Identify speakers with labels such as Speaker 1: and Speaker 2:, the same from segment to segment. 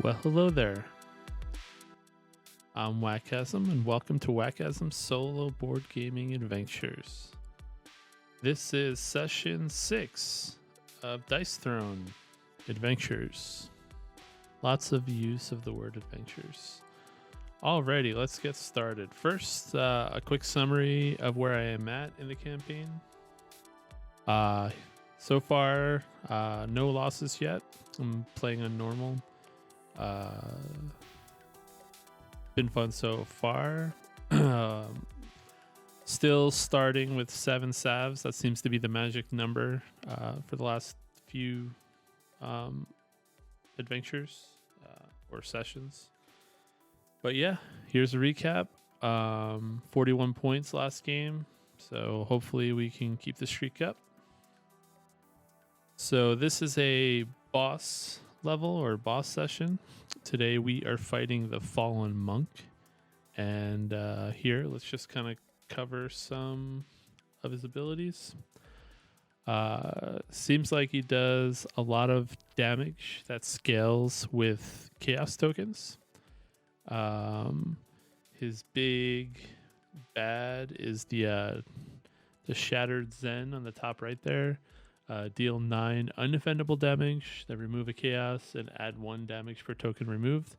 Speaker 1: Well, hello there. I'm Wackasm, and welcome to Wackasm Solo Board Gaming Adventures. This is session 6 of Dice Throne Adventures. Lots of use of the word adventures. Alrighty, let's get started. First, a quick summary of where I am at in the campaign. So far, no losses yet. I'm playing on normal. Been fun so far. Still starting with 7 salves. That seems to be the magic number for the last few adventures or sessions. But yeah, here's a recap. 41 points last game. So hopefully we can keep the streak up. So this is a boss level or boss session. Today we are fighting the Fallen Monk. And here, let's just kind of cover some of his abilities. Seems like he does a lot of damage that scales with chaos tokens. His big bad is the Shattered Zen on the top right there. Deal 9 undefendable damage, then remove a chaos and add 1 damage per token removed.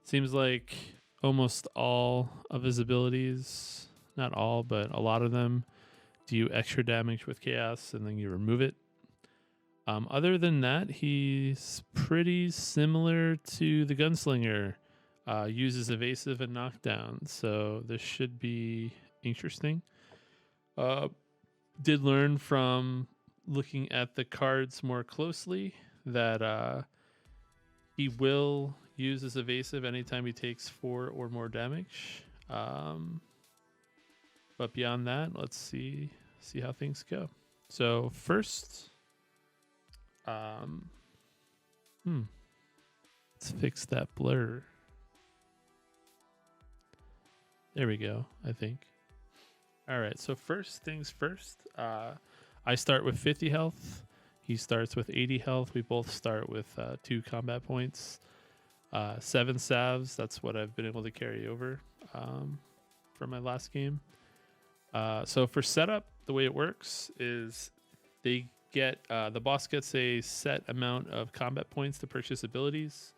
Speaker 1: Seems like almost all of his abilities, not all, but a lot of them, do extra damage with chaos and then you remove it. Other than that, he's pretty similar to the Gunslinger. Uses evasive and knockdown, so this should be interesting. Did learn from looking at the cards more closely that he will use his evasive anytime he takes 4 or more damage. But beyond that, let's see how things go. So first, let's fix that blur. There we go, I think. All right, so first things first, I start with 50 health. He starts with 80 health. We both start with 2 combat points. 7 salves, that's what I've been able to carry over from my last game. So for setup, the way it works is they get the boss gets a set amount of combat points to purchase abilities.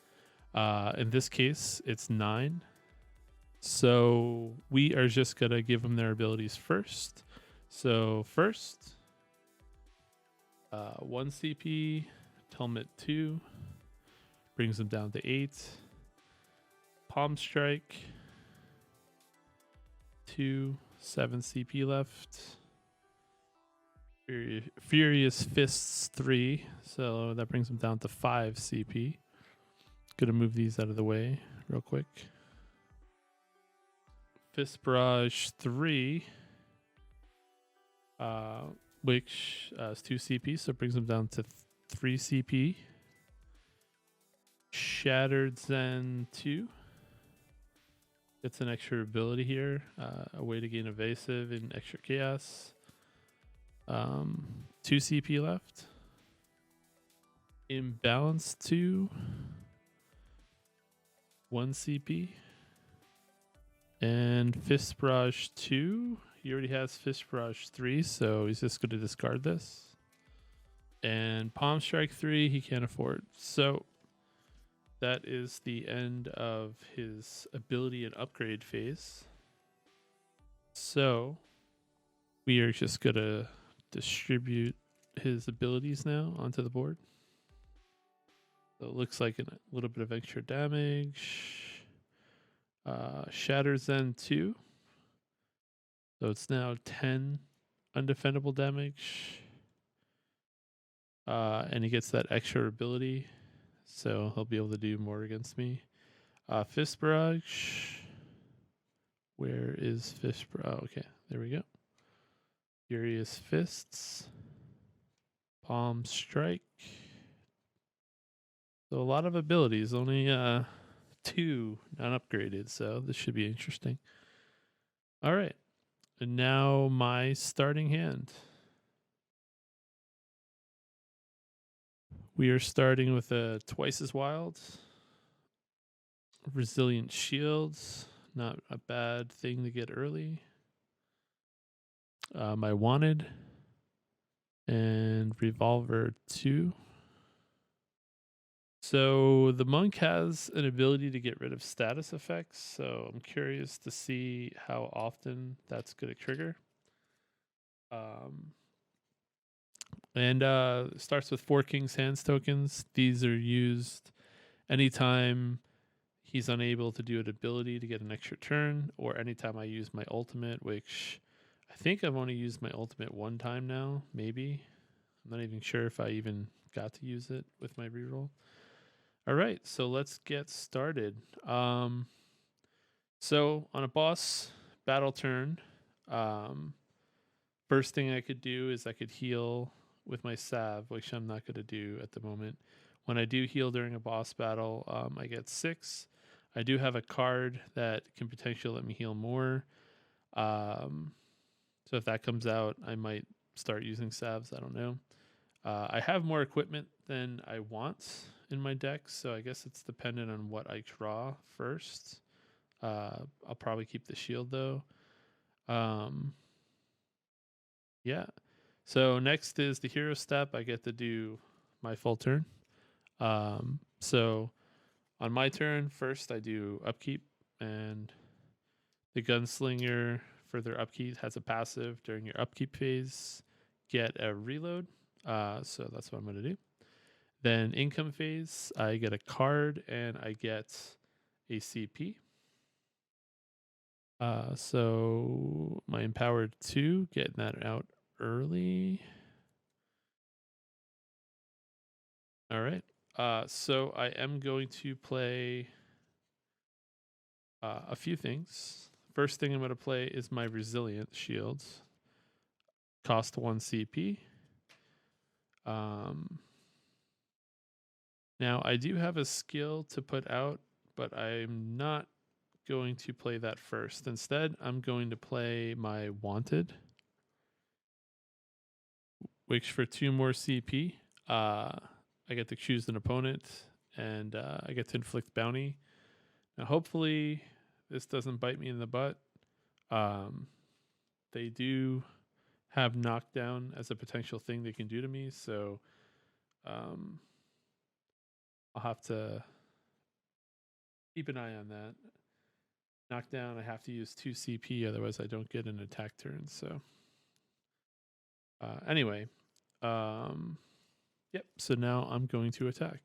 Speaker 1: In this case, it's 9. So we are just going to give them their abilities first. So first, 1 CP, Helmet 2, brings them down to 8. Palm Strike, 2, 7 CP left. Furious Fists 3, so that brings them down to 5 CP. Gonna move these out of the way real quick. Fist Barrage 3, which is 2 CP, so it brings them down to 3 CP. Shattered Zen 2. It's an extra ability here, a way to gain evasive and extra chaos. 2 CP left. Imbalance 2. 1 CP. And Fist Barrage 2. He already has Fist Barrage 3, so he's just going to discard this. And Palm Strike 3, he can't afford. So that is the end of his ability and upgrade phase. So we are just going to distribute his abilities now onto the board. So it looks like a little bit of extra damage. Shatter Zen 2. So it's now 10 undefendable damage. And he gets that extra ability. So he'll be able to do more against me. Fist Barrage. Where is Fist Barrage? Oh, okay, there we go. Furious Fists. Palm Strike. So a lot of abilities, only 2 not upgraded, so this should be interesting. All right, and now my starting hand. We are starting with a Twice as Wild. Resilient shields, not a bad thing to get early. My wanted and revolver 2. So the monk has an ability to get rid of status effects, so I'm curious to see how often that's going to trigger. And starts with 4 King's Hands tokens. These are used anytime he's unable to do an ability to get an extra turn, or anytime I use my ultimate, which I think I've only used my ultimate 1 time now, maybe. I'm not even sure if I even got to use it with my reroll. All right, so let's get started. So on a boss battle turn, first thing I could do is I could heal with my salve, which I'm not going to do at the moment. When I do heal during a boss battle, I get 6. I do have a card that can potentially let me heal more. So if that comes out, I might start using salves. I don't know. I have more equipment than I want in my deck, so I guess it's dependent on what I draw first. I'll probably keep the shield though. Yeah. So next is the hero step. I get to do my full turn. So on my turn, first I do upkeep, and the Gunslinger for their upkeep has a passive during your upkeep phase. Get a reload. So that's what I'm going to do. Then income phase, I get a card and I get a CP. So my empowered 2, getting that out early. All right. So I am going to play a few things. First thing I'm going to play is my resilient shields. Cost 1 CP. Now I do have a skill to put out, but I'm not going to play that first. Instead, I'm going to play my wanted, which for 2 more CP, I get to choose an opponent, and I get to inflict bounty. Now, hopefully, this doesn't bite me in the butt. They do have knockdown as a potential thing they can do to me, so I'll have to keep an eye on that. Knockdown, I have to use 2 CP, otherwise I don't get an attack turn. So anyway, yep. So now I'm going to attack.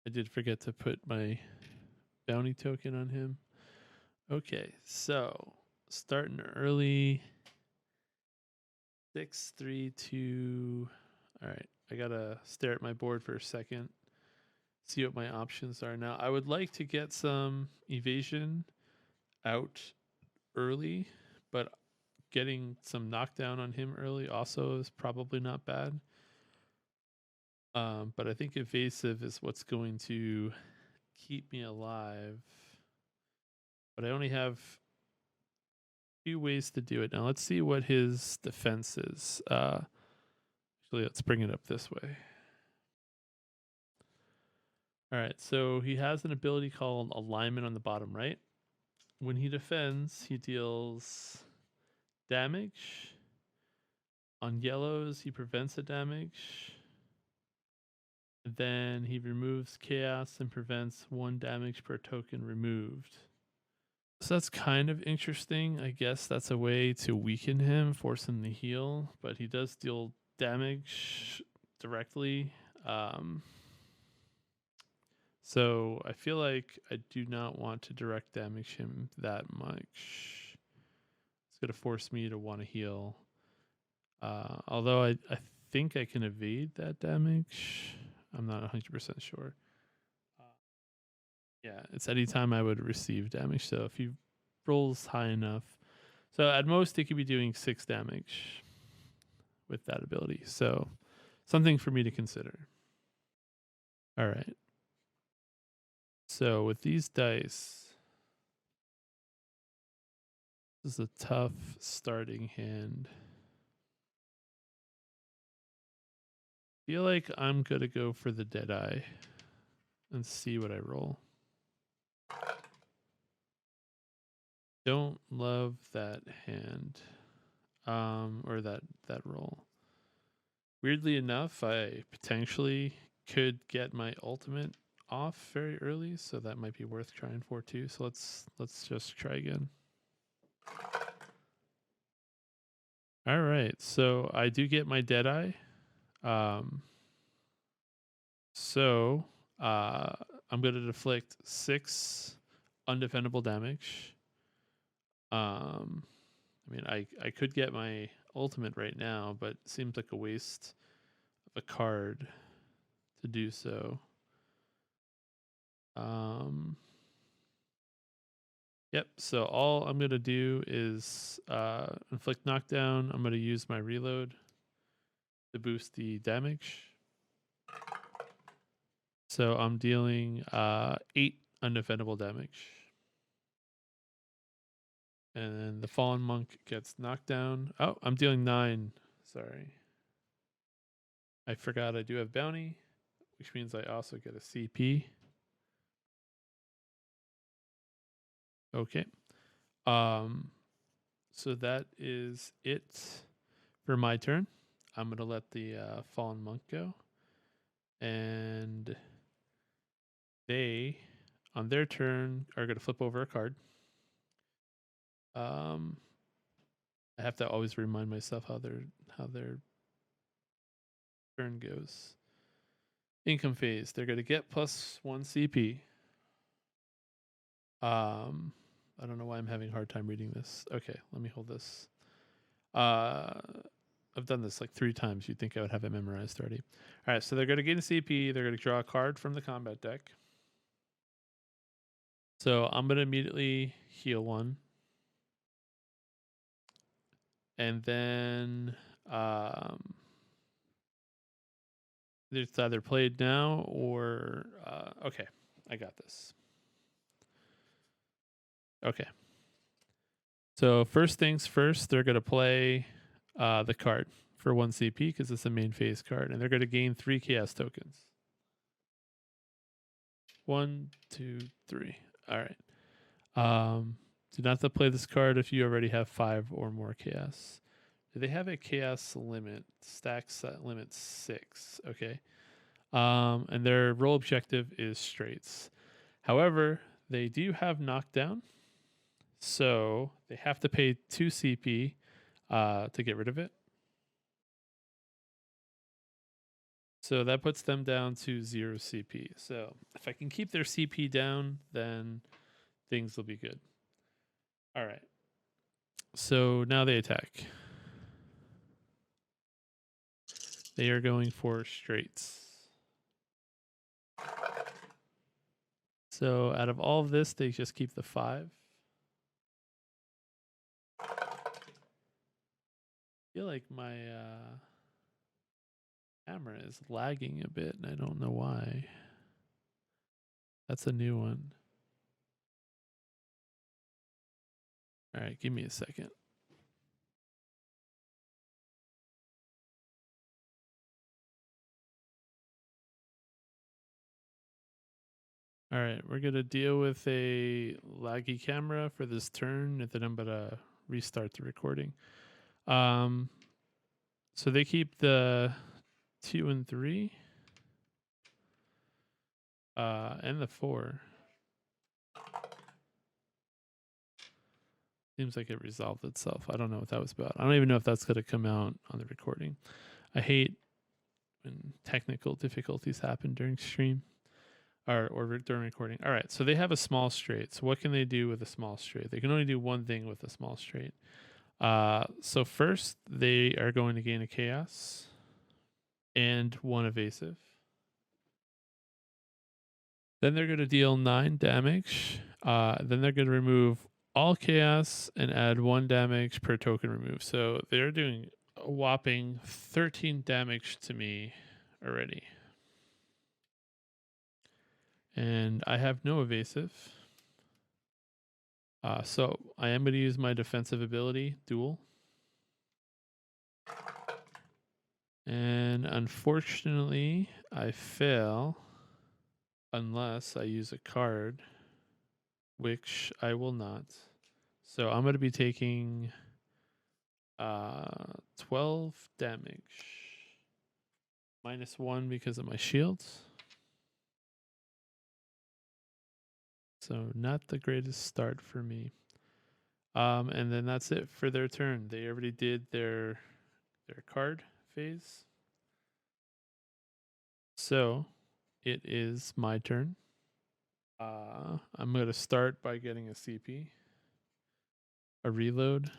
Speaker 1: I did forget to put my bounty token on him. Okay, so starting early. 6, 3, 2. All right, I gotta stare at my board for a second, see what my options are. Now, I would like to get some evasion out early, but getting some knockdown on him early also is probably not bad. But I think evasive is what's going to keep me alive. But I only have 2 ways to do it. Now let's see what his defense is. Actually, let's bring it up this way. All right, so he has an ability called alignment on the bottom right. When he defends, he deals damage. On yellows, he prevents the damage. Then he removes chaos and prevents 1 damage per token removed. So that's kind of interesting. I guess that's a way to weaken him, force him to heal, but he does deal damage directly. So I feel like I do not want to direct damage him that much. It's going to force me to want to heal. Although I think I can evade that damage. I'm not 100% sure. Yeah, it's anytime I would receive damage. So if he rolls high enough. So at most, he could be doing 6 damage with that ability. So something for me to consider. All right. So with these dice, this is a tough starting hand. Feel like I'm gonna go for the Deadeye and see what I roll. Don't love that hand, or that roll. Weirdly enough, I potentially could get my ultimate off very early, so that might be worth trying for too. So let's just try again. All right, so I do get my Deadeye. So I'm going to deflect 6 undefendable damage. I mean, I could get my ultimate right now, but it seems like a waste of a card to do so. Yep, so all I'm going to do is inflict knockdown. I'm going to use my reload to boost the damage. So I'm dealing 8 undefendable damage. And then the fallen monk gets knocked down. Oh, I'm dealing 9. Sorry. I forgot I do have bounty, which means I also get a CP. Okay. So that is it for my turn. I'm going to let the fallen monk go. And they, on their turn, are going to flip over a card. I have to always remind myself how their turn goes. Income phase. They're going to get +1 CP. I don't know why I'm having a hard time reading this. Okay, let me hold this. I've done this like 3 times. You'd think I would have it memorized already. All right, so they're going to gain a CP. They're going to draw a card from the combat deck. So I'm going to immediately heal 1. And then it's either played now or... okay, I got this. Okay. So first things first, they're going to play the card for 1 CP because it's a main phase card. And they're going to gain 3 chaos tokens. 1, 2, 3. All right. Do not to play this card if you already have 5 or more chaos. Do they have a chaos limit? Stack set limit 6. Okay. And their role objective is straights. However, they do have knockdown. So they have to pay 2 CP to get rid of it. So that puts them down to 0 CP. So if I can keep their CP down, then things will be good. All right. So now they attack. They are going for straights. So out of all of this, they just keep the 5. I feel like my camera is lagging a bit, and I don't know why. That's a new one. All right, give me a second. All right, we're going to deal with a laggy camera for this turn, and then I'm going to restart the recording. So they keep the 2 and 3 and the 4. Seems like it resolved itself. I don't know what that was about. I don't even know if that's going to come out on the recording. I hate when technical difficulties happen during stream or during recording. All right, so they have a small straight. So what can they do with a small straight? They can only do one thing with a small straight. So first, they are going to gain a chaos and 1 evasive. Then they're going to deal 9 damage. Then they're going to remove all chaos and add 1 damage per token removed. So they're doing a whopping 13 damage to me already. And I have no evasive. So I am going to use my defensive ability, Duel. And unfortunately, I fail unless I use a card, which I will not. So I'm going to be taking 12 damage. -1 because of my shields. So not the greatest start for me. And then that's it for their turn. They already did their card phase. So it is my turn. I'm going to start by getting a CP, a reload,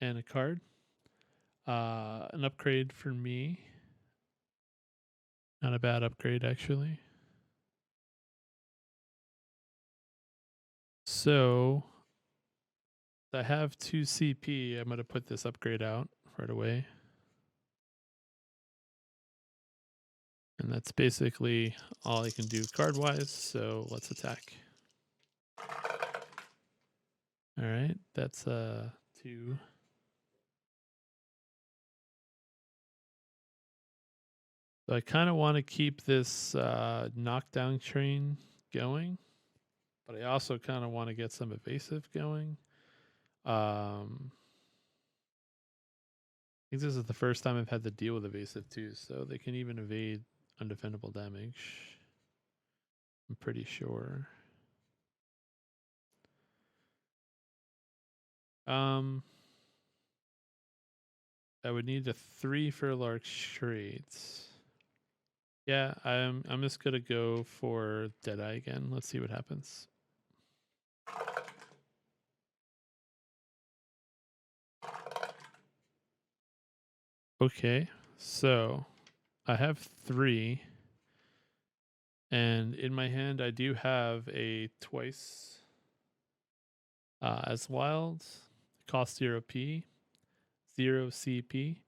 Speaker 1: and a card. An upgrade for me. Not a bad upgrade, actually. So I have 2 CP. I'm going to put this upgrade out right away. And that's basically all I can do card-wise, so let's attack. All right, that's 2. So I kind of want to keep this knockdown train going, but I also kind of want to get some evasive going. I think this is the first time I've had to deal with evasive too, so they can even evade undefendable damage. I'm pretty sure. I would need a 3 for large trades. Yeah, I'm just gonna go for Deadeye again. Let's see what happens. Okay, so I have 3, and in my hand I do have a twice as wild. Cost 0p, 0 CP.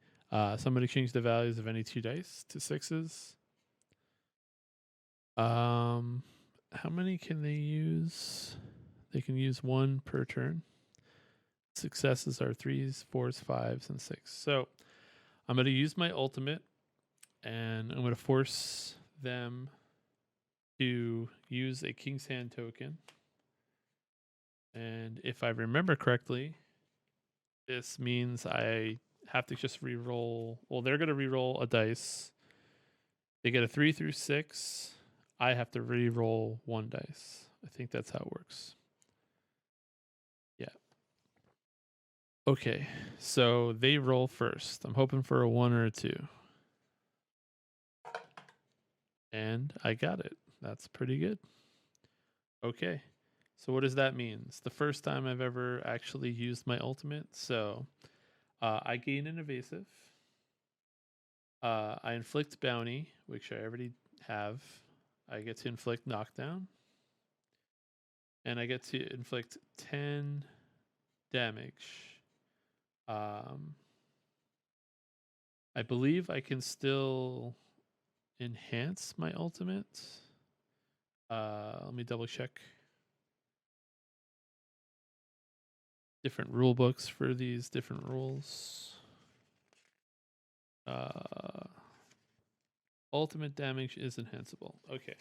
Speaker 1: Somebody change the values of any 2 dice to 6s. How many can they use? They can use 1 per turn. Successes are 3s, 4s, 5s, and 6. So I'm going to use my ultimate, and I'm going to force them to use a King's Hand token. And if I remember correctly, this means I have to just re-roll. Well, they're going to re-roll a dice. They get a 3 through 6. I have to re-roll 1 dice. I think that's how it works. Yeah. Okay, so they roll first. I'm hoping for a 1 or a 2. And I got it. That's pretty good. Okay. So what does that mean? It's the first time I've ever actually used my ultimate. So I gain an evasive. I inflict bounty, which I already have. I get to inflict knockdown. And I get to inflict 10 damage. I believe I can still enhance my ultimate. Let me double check. Different rule books for these different rules. Ultimate damage is enhanceable. Okay.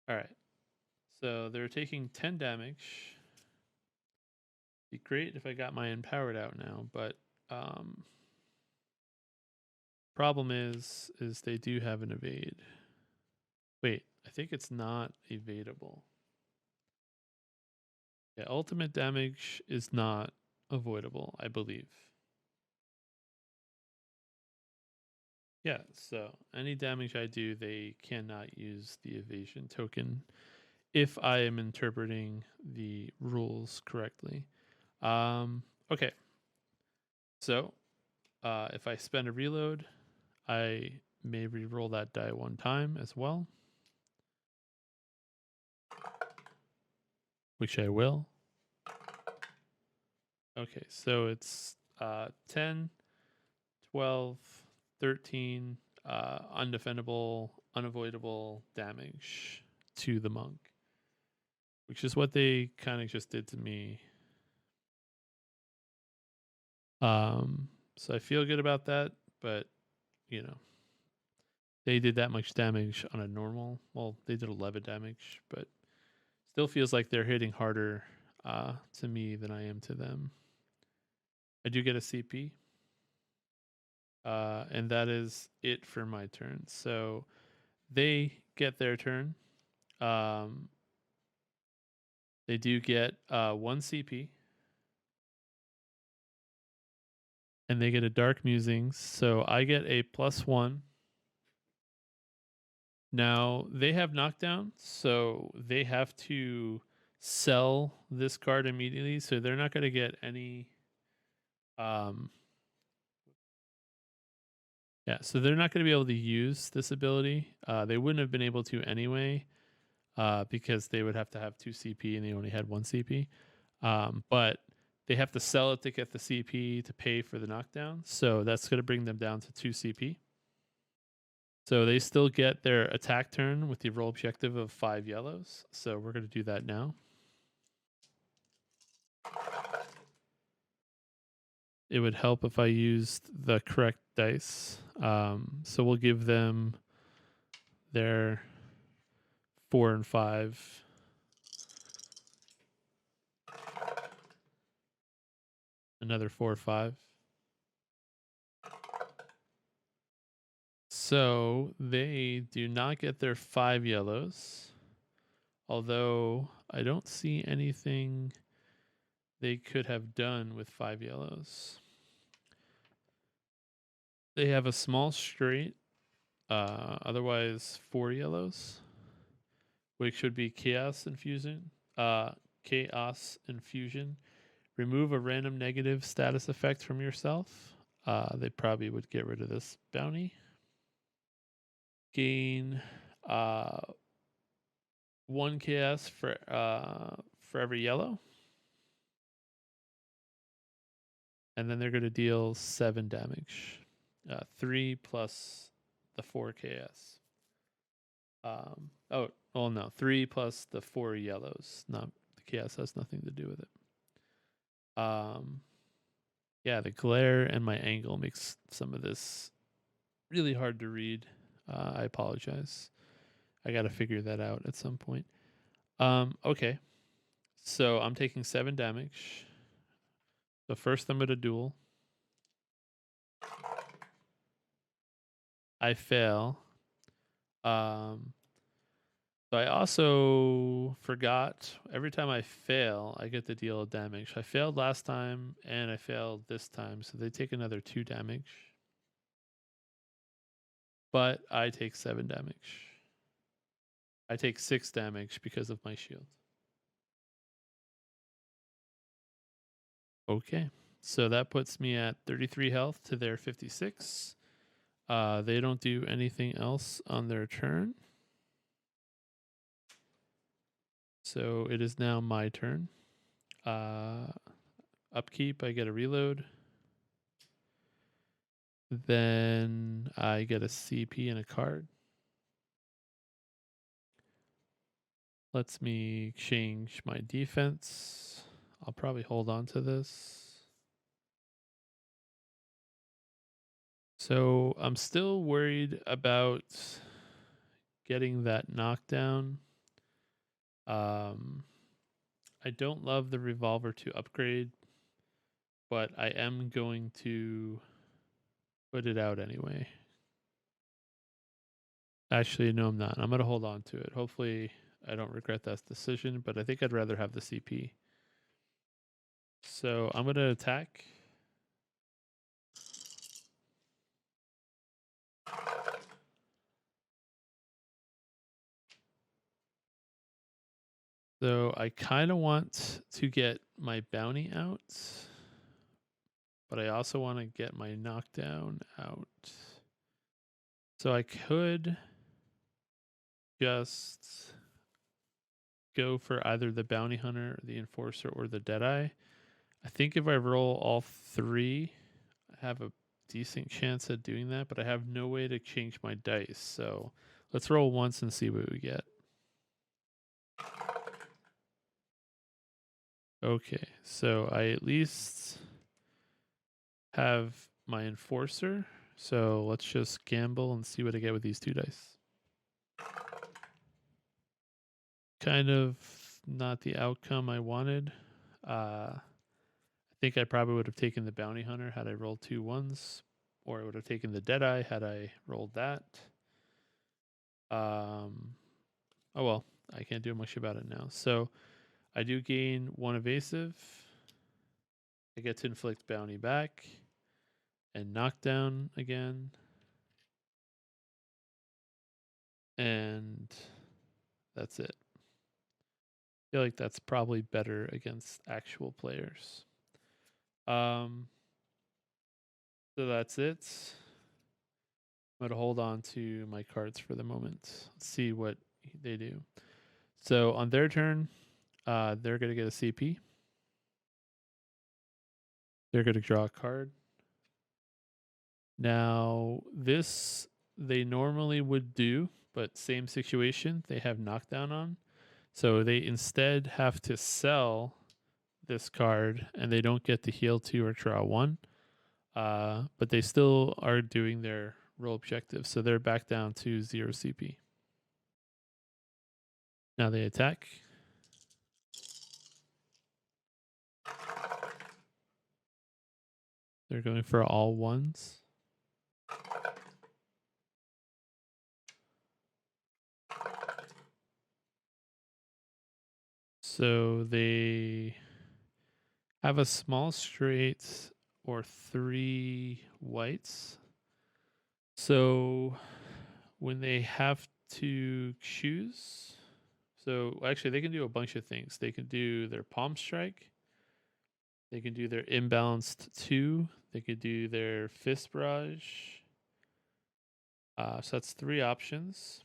Speaker 1: All right. So they're taking 10 damage. Be great if I got my empowered out now, but problem is they do have an evade. Wait, I think it's not evadable. Yeah, ultimate damage is not avoidable, I believe. Yeah, so any damage I do, they cannot use the evasion token if I am interpreting the rules correctly. Okay. So if I spend a reload, I may re-roll that die 1 time as well, which I will. Okay, so it's 10, 12, 13 undefendable, unavoidable damage to the monk, which is what they kind of just did to me. So I feel good about that, but you know, they did that much damage on a normal. Well, they did 11 damage, but still feels like they're hitting harder to me than I am to them. I do get a CP, and that is it for my turn. So they get their turn. They do get 1 CP, and they get a Dark Musings. So I get a +1. Now they have knockdown, so they have to sell this card immediately. So they're not going to get any. Yeah, so they're not going to be able to use this ability. They wouldn't have been able to anyway, because they would have to have 2 CP and they only had 1 CP. But they have to sell it to get the CP to pay for the knockdown. So that's going to bring them down to 2 CP. So they still get their attack turn with the roll objective of 5 yellows. So we're going to do that now. It would help if I used the correct dice. So we'll give them their 4 and 5. Another 4 or 5. So they do not get their 5 yellows. Although I don't see anything they could have done with 5 yellows. They have a small straight, otherwise 4 yellows, which would be chaos infusion. Chaos infusion. Remove a random negative status effect from yourself. They probably would get rid of this bounty. Gain 1 chaos for every yellow. And then they're going to deal 7 damage. 3 plus the 4 chaos. Oh, well, no. 3 plus the 4 yellows. Not the chaos has nothing to do with it. Yeah, the glare and my angle makes some of this really hard to read. I apologize. I got to figure that out at some point. Okay. So I'm taking 7 damage. So first I'm going to duel. I fail. So I also forgot every time I fail, I get to deal damage. I failed last time and I failed this time, so they take another 2 damage. But I take 7 damage. I take 6 damage because of my shield. Okay. So that puts me at 33 health to their 56. They don't do anything else on their turn. So it is now my turn. Upkeep, I get a reload. Then I get a CP and a card. Lets me change my defense. I'll probably hold on to this. So I'm still worried about getting that knockdown. I don't love the revolver to upgrade, but I am going to put it out anyway. Actually, no, I'm not. I'm going to hold on to it. Hopefully, I don't regret that decision, but I think I'd rather have the CP. So I'm going to attack. So I kind of want to get my bounty out, but I also want to get my knockdown out. So I could just go for either the bounty hunter, the enforcer, or the deadeye. I think if I roll all 3, I have a decent chance at doing that, but I have no way to change my dice. So let's roll once and see what we get. Okay, so I at least have my enforcer. So let's just gamble and see what I get with these 2 dice. Kind of not the outcome I wanted. I think I probably would have taken the bounty hunter had I rolled 2 ones, or I would have taken the deadeye had I rolled that. Oh well, I can't do much about it now. So I do gain 1 evasive. I get to inflict bounty back and knockdown again. And that's it. I feel like that's probably better against actual players. So that's it. I'm going to hold on to my cards for the moment. Let's see what they do. So on their turn, they're going to get a CP. They're going to draw a card. Now, this they normally would do, but same situation, they have knockdown on. So they instead have to sell this card and they don't get to heal 2 or draw 1. But they still are doing their roll objective. So they're back down to 0 CP. Now they attack. They're going for all 1s. So they have a small straight or 3 whites. So when they have to choose, so actually they can do a bunch of things. They can do their palm strike. They can do their imbalanced 2. They could do their fist barrage. So that's 3 options.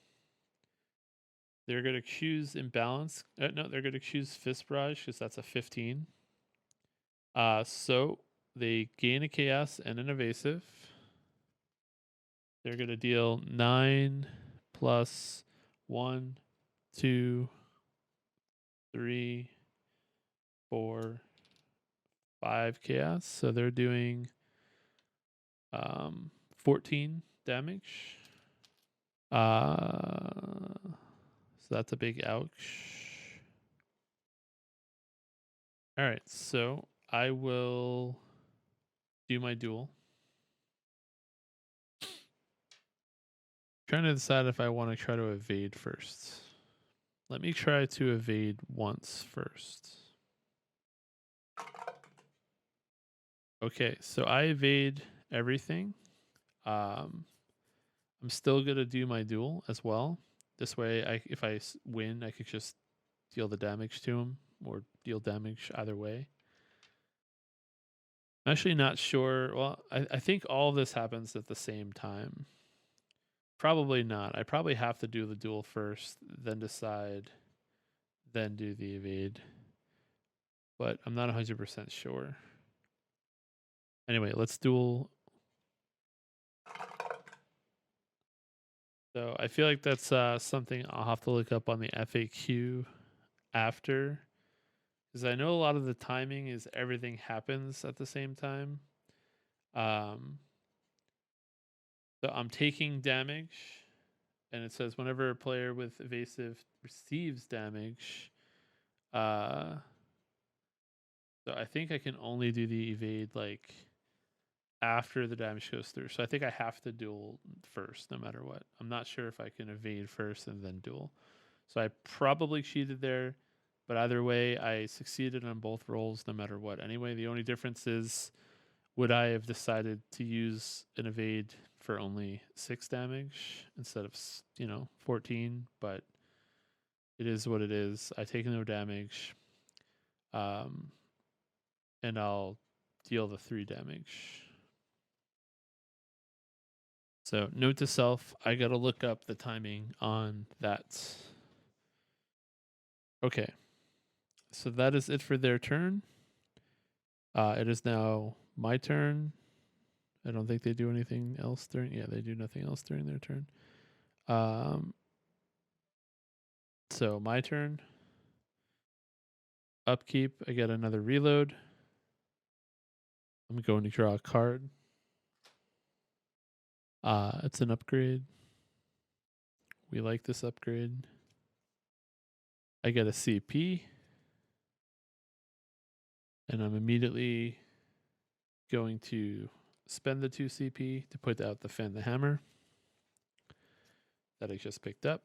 Speaker 1: They're going to choose imbalance. No, they're going to choose fist barrage because that's a 15. So they gain a chaos and an evasive. They're going to deal 9 plus 1, 2, 3, 4, 5 chaos. So they're doing 14 damage. So that's a big ouch. All right, so I will do my duel. Trying to decide if I want to try to evade first. Let me try to evade once first. Okay, so I evade everything. I'm still gonna do my duel as well. This way, if I win, I could just deal the damage to him or deal damage either way. I'm actually not sure. Well, I think all of this happens at the same time. Probably not. I probably have to do the duel first, then decide, then do the evade. But I'm not 100% sure. Anyway, let's duel. So I feel like that's something I'll have to look up on the FAQ after. Because I know a lot of the timing is everything happens at the same time. So I'm taking damage. And it says whenever a player with evasive receives damage. So I think I can only do the evade like after the damage goes through. So I think I have to duel first no matter what. I'm not sure if I can evade first and then duel. So I probably cheated there, but either way I succeeded on both rolls no matter what. Anyway, the only difference is would I have decided to use an evade for only 6 damage instead of 14, but it is what it is. I take no damage. And I'll deal the 3 damage. So note to self, I got to look up the timing on that. Okay. So that is it for their turn. It is now my turn. I don't think they do anything else during. Yeah, they do nothing else during their turn. So my turn. Upkeep. I get another reload. I'm going to draw a card. It's an upgrade. We like this upgrade. I get a CP. And I'm immediately going to spend the 2 CP to put out the Fan the Hammer that I just picked up.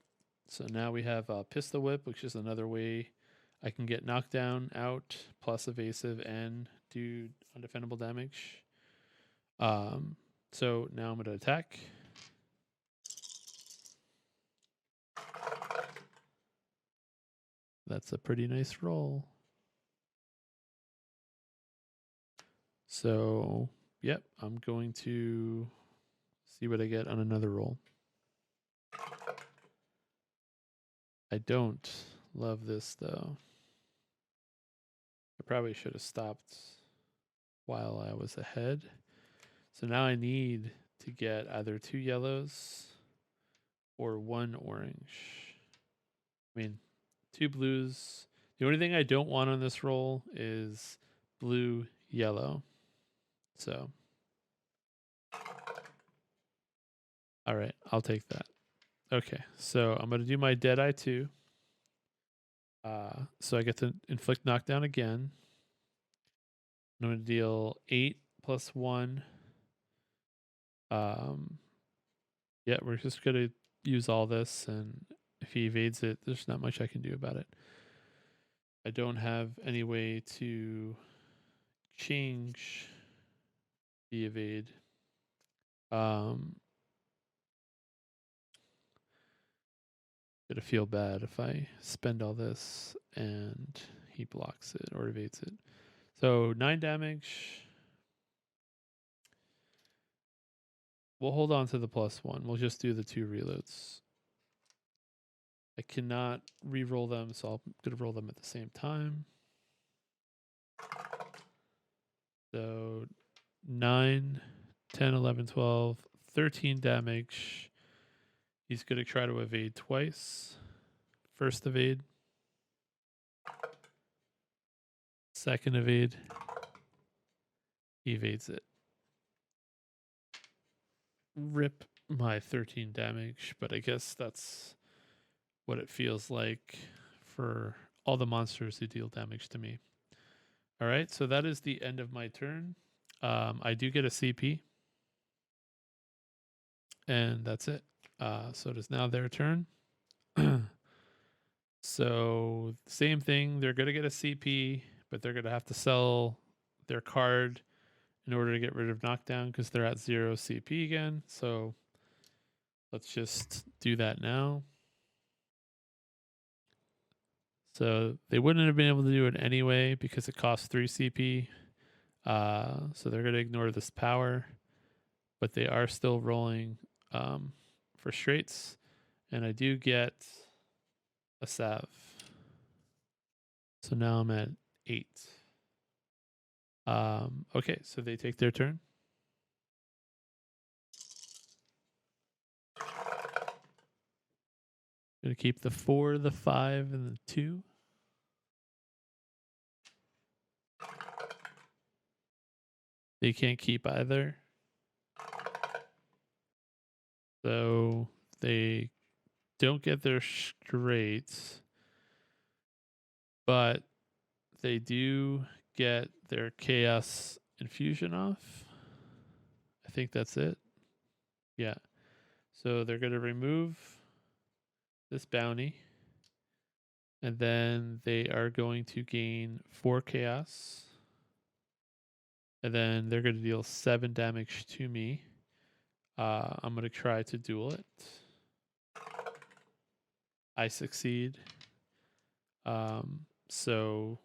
Speaker 1: So now we have Pistol Whip, which is another way I can get knockdown out plus evasive and do undefendable damage. So now I'm going to attack. That's a pretty nice roll. So, yep, I'm going to see what I get on another roll. I don't love this though. I probably should have stopped while I was ahead. So now I need to get either 2 yellows or 1 orange. I mean, 2 blues. The only thing I don't want on this roll is blue, yellow. So, all right, I'll take that. Okay, so I'm going to do my Deadeye 2. So I get to inflict knockdown again. I'm going to deal 8 plus 1. Yeah, we're just going to use all this, and if he evades it, there's not much I can do about it. I don't have any way to change the evade. Gonna feel bad if I spend all this and he blocks it or evades it. So 9 damage. We'll hold on to the +1. We'll just do the 2 reloads. I cannot re-roll them, so I'm going to roll them at the same time. So 9, 10, 11, 12, 13 damage. He's going to try to evade twice. First evade. Second evade. He evades it. Rip my 13 damage, but I guess that's what it feels like for all the monsters who deal damage to me. All right, so that is the end of my turn. I do get a CP, and that's it. So it is now their turn. So same thing. They're going to get a CP, but they're going to have to sell their card in order to get rid of knockdown because they're at 0 CP again. So let's just do that now. So they wouldn't have been able to do it anyway because it costs 3 CP. So they're going to ignore this power, but they are still rolling for straights. And I do get a salve. So now I'm at 8. Okay, so they take their turn. Gonna keep the 4, the 5, and the 2. They can't keep either. So they don't get their straights, but they do get their chaos infusion off. I think that's it. Yeah. So they're going to remove this bounty. And then they are going to gain 4 chaos. And then they're going to deal 7 damage to me. I'm going to try to duel it. I succeed. So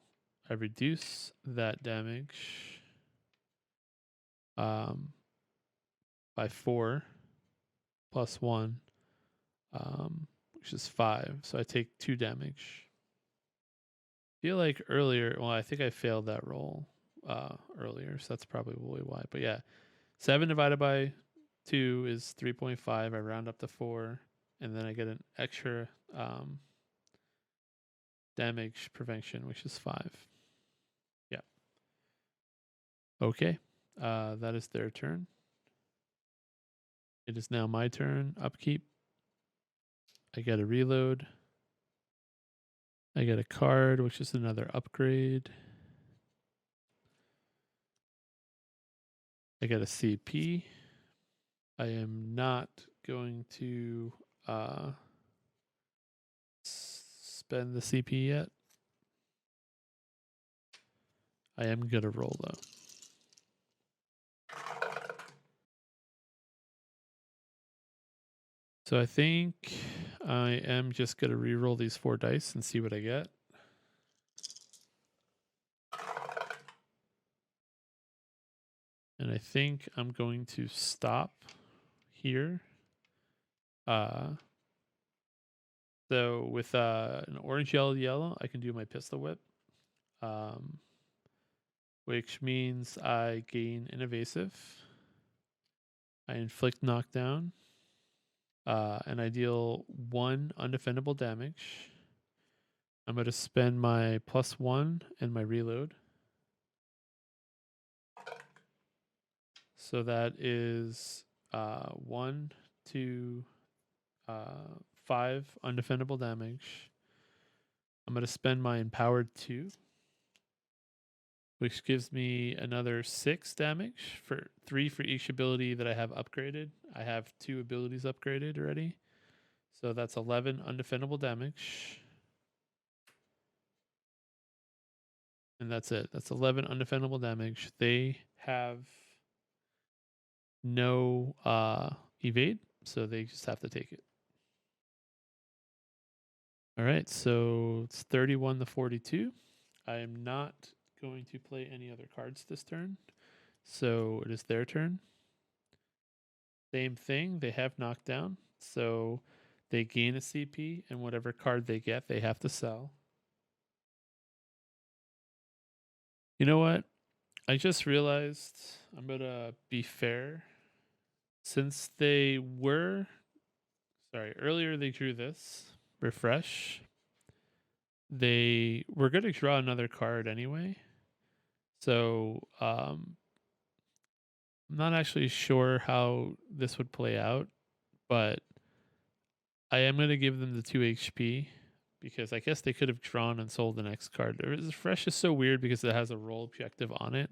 Speaker 1: I reduce that damage by 4 plus 1, which is 5. So I take 2 damage. Feel like earlier, well, I think I failed that roll earlier, so that's probably why. But yeah, 7 divided by 2 is 3.5. I round up to 4, and then I get an extra damage prevention, which is 5. Yeah. Okay. That is their turn. It is now my turn. Upkeep. I get a reload. I get a card, which is another upgrade. I get a CP. I am not going to spend the CP yet. I am going to roll, though. So I think I am just going to re-roll these 4 dice and see what I get. And I think I'm going to stop here. So with an orange, yellow, I can do my pistol whip, which means I gain an evasive. I inflict knockdown, and I deal 1 undefendable damage. I'm going to spend my +1 and my reload. So that is 1, 2, 5 undefendable damage. I'm going to spend my empowered 2, which gives me another 6 damage for 3 for each ability that I have upgraded. I have 2 abilities upgraded already. So that's 11 undefendable damage. And that's it. That's 11 undefendable damage. They have no evade, so they just have to take it. All right, so it's 31 to 42. I am not going to play any other cards this turn, so it is their turn. Same thing, they have knockdown, so they gain a CP, and whatever card they get, they have to sell. You know what? I just realized I'm going to be fair. Since they were, earlier they drew this, refresh. They were going to draw another card anyway. So I'm not actually sure how this would play out, but I am going to give them the 2 HP because I guess they could have drawn and sold the next card. Refresh is so weird because it has a roll objective on it.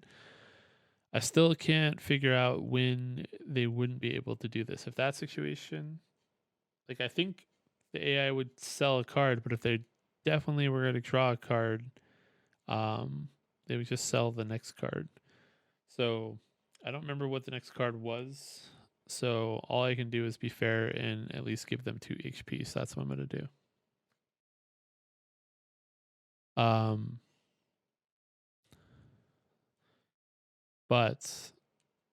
Speaker 1: I still can't figure out when they wouldn't be able to do this. If that situation, like I think the AI would sell a card, but if they definitely were going to draw a card, they would just sell the next card. So I don't remember what the next card was. So all I can do is be fair and at least give them 2 HP. So that's what I'm going to do. But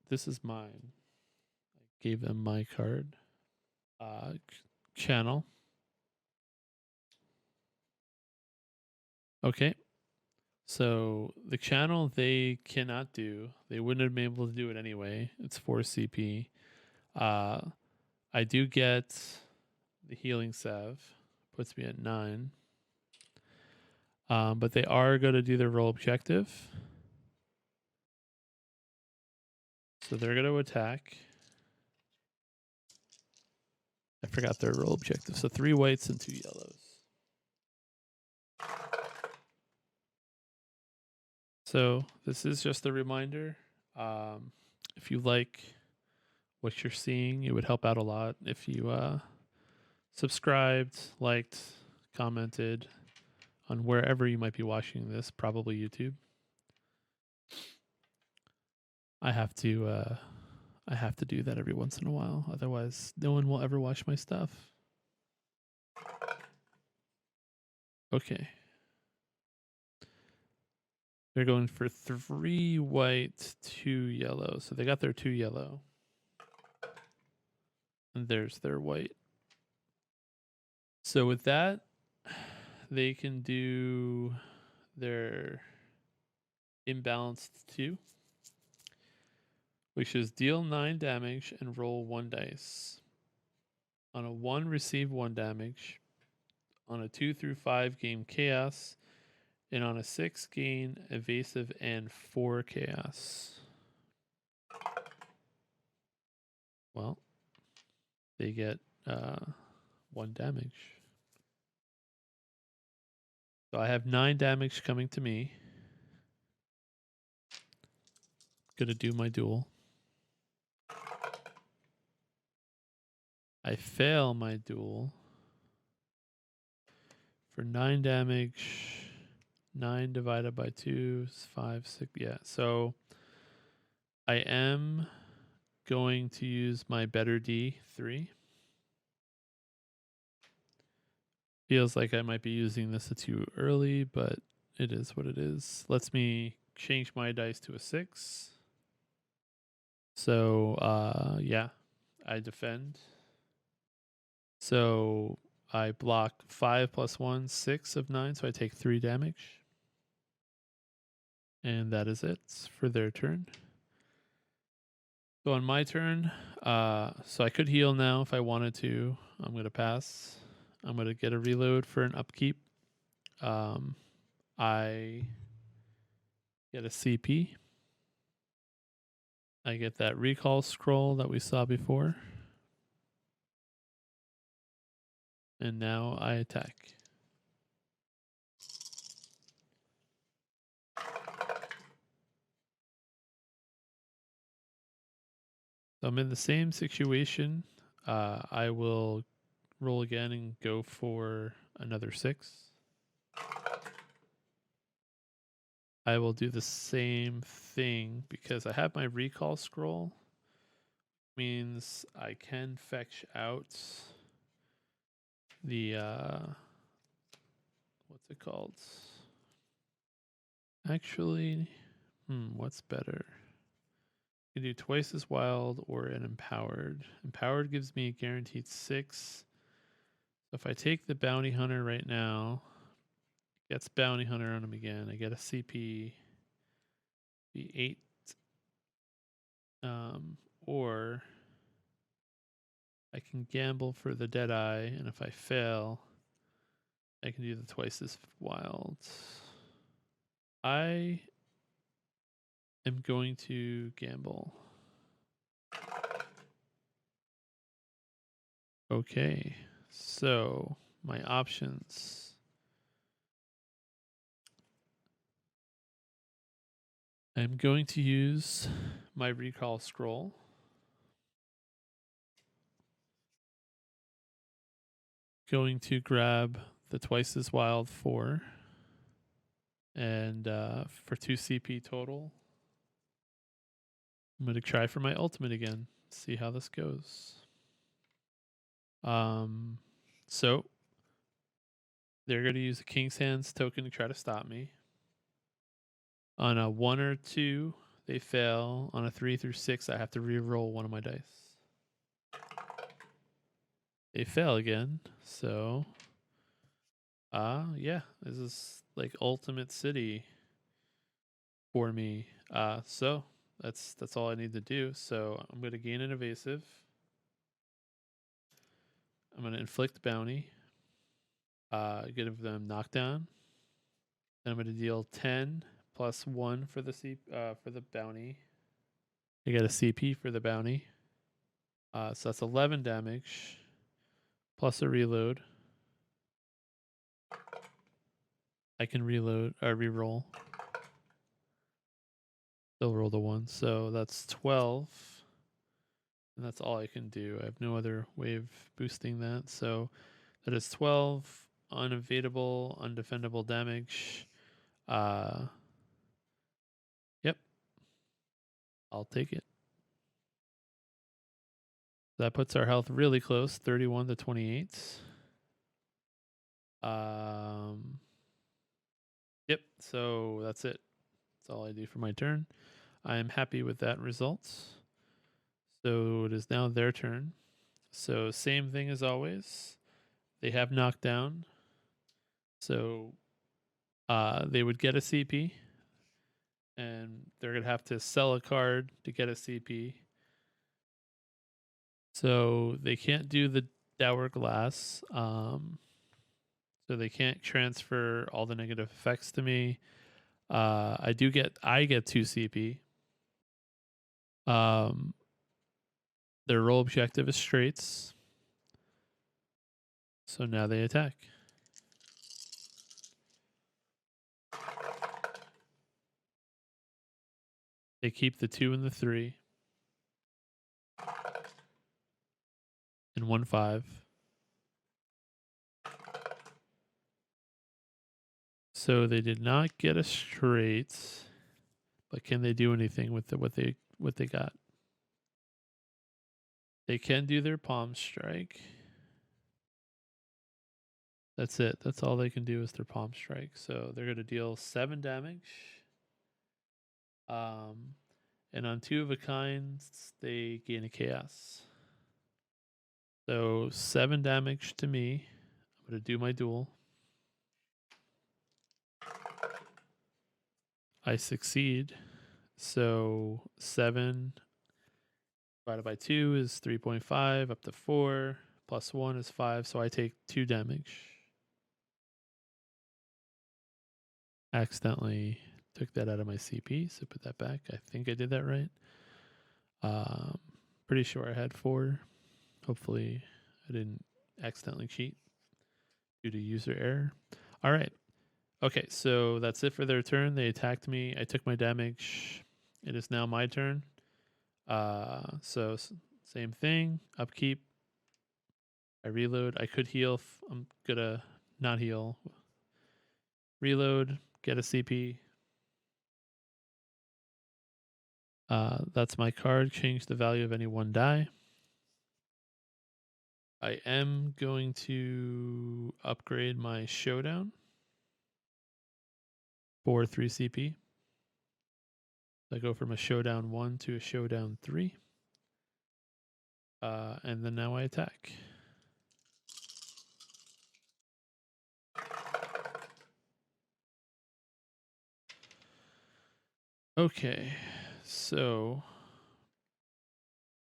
Speaker 1: this is mine. I gave them my card. Channel. Okay. So the channel they cannot do. They wouldn't have been able to do it anyway. It's 4 CP. I do get the healing salve. Puts me at 9. But they are going to do their roll objective. So they're going to attack. I forgot their roll objective. So 3 whites and 2 yellows. So this is just a reminder. If you like what you're seeing, it would help out a lot if you subscribed, liked, commented on wherever you might be watching this, probably YouTube. I have to do that every once in a while. Otherwise, no one will ever watch my stuff. Okay. They're going for 3 white, 2 yellow. So they got their 2 yellow. And there's their white. So with that, they can do their imbalanced 2, which is deal 9 damage and roll 1 dice. On a 1, receive 1 damage. On a 2 through 5, gain chaos. And on a 6, gain evasive and 4 chaos. Well, they get 1 damage. So I have 9 damage coming to me. Gonna do my duel. I fail my duel for 9 damage. 9 divided by 2 is 5, 6. Yeah, so I am going to use my better D3. Feels like I might be using this too early, but it is what it is. Lets me change my dice to a 6. So, yeah, I defend. So I block 5 plus 1, 6 of 9. So I take 3 damage. And that is it for their turn. So on my turn, so I could heal now if I wanted to. I'm going to pass. I'm going to get a reload for an upkeep. I get a CP. I get that recall scroll that we saw before. And now I attack. So I'm in the same situation. I will roll again and go for another 6. I will do the same thing because I have my recall scroll. Means I can fetch out the what's it called? Actually, what's better? You can do twice as wild or an empowered. Empowered gives me a guaranteed 6. So if I take the bounty hunter right now, gets bounty hunter on him again. I get a CP be 8. Or I can gamble for the Deadeye, and if I fail, I can do the twice as wild. I am going to gamble. Okay, so my options. I'm going to use my recall scroll. Going to grab the twice as wild 4. And for 2 CP total, I'm going to try for my ultimate again. See how this goes. So they're going to use a King's Hands token to try to stop me. On a 1 or 2, they fail. On a 3 through 6, I have to re-roll one of my dice. They fail again. So, yeah, this is like ultimate city for me. So that's all I need to do. So I'm going to gain an evasive. I'm going to inflict bounty. Give them knockdown. Then I'm going to deal 10 plus 1 for the bounty. I get a CP for the bounty. So that's 11 damage plus a reload. I can re-roll. Still roll the 1. So that's 12. And that's all I can do. I have no other way of boosting that. So that is 12 unevadable, undefendable damage. Yep. I'll take it. That puts our health really close, 31 to 28. Yep, so that's it. That's all I do for my turn. I am happy with that result. So it is now their turn. So same thing as always. They have knockdown. So they would get a CP. And they're going to have to sell a card to get a CP. So they can't do the Dower Glass. So they can't transfer all the negative effects to me. I get 2 CP. Their role objective is straights. So now they attack. They keep the 2 and the 3. And 1-5. So they did not get a straight, but can they do anything with what they got? They can do their palm strike. That's it. That's all they can do is their palm strike. So they're going to deal 7 damage. And on 2 of a kind, they gain a chaos. So 7 damage to me. I'm going to do my duel. I succeed. So 7 divided by 2 is 3.5 up to 4. Plus 1 is 5. So I take 2 damage. Accidentally took that out of my CP, so put that back. I think I did that right. Pretty sure I had 4. Hopefully I didn't accidentally cheat due to user error. All right. Okay, so that's it for their turn. They attacked me. I took my damage. It is now my turn. So same thing. Upkeep. I reload. I could heal. I'm gonna not heal. Reload. Get a CP. That's my card. Change the value of any 1 die. I am going to upgrade my showdown for 3 CP. I go from a showdown 1 to a showdown 3. And then now I attack. Okay, so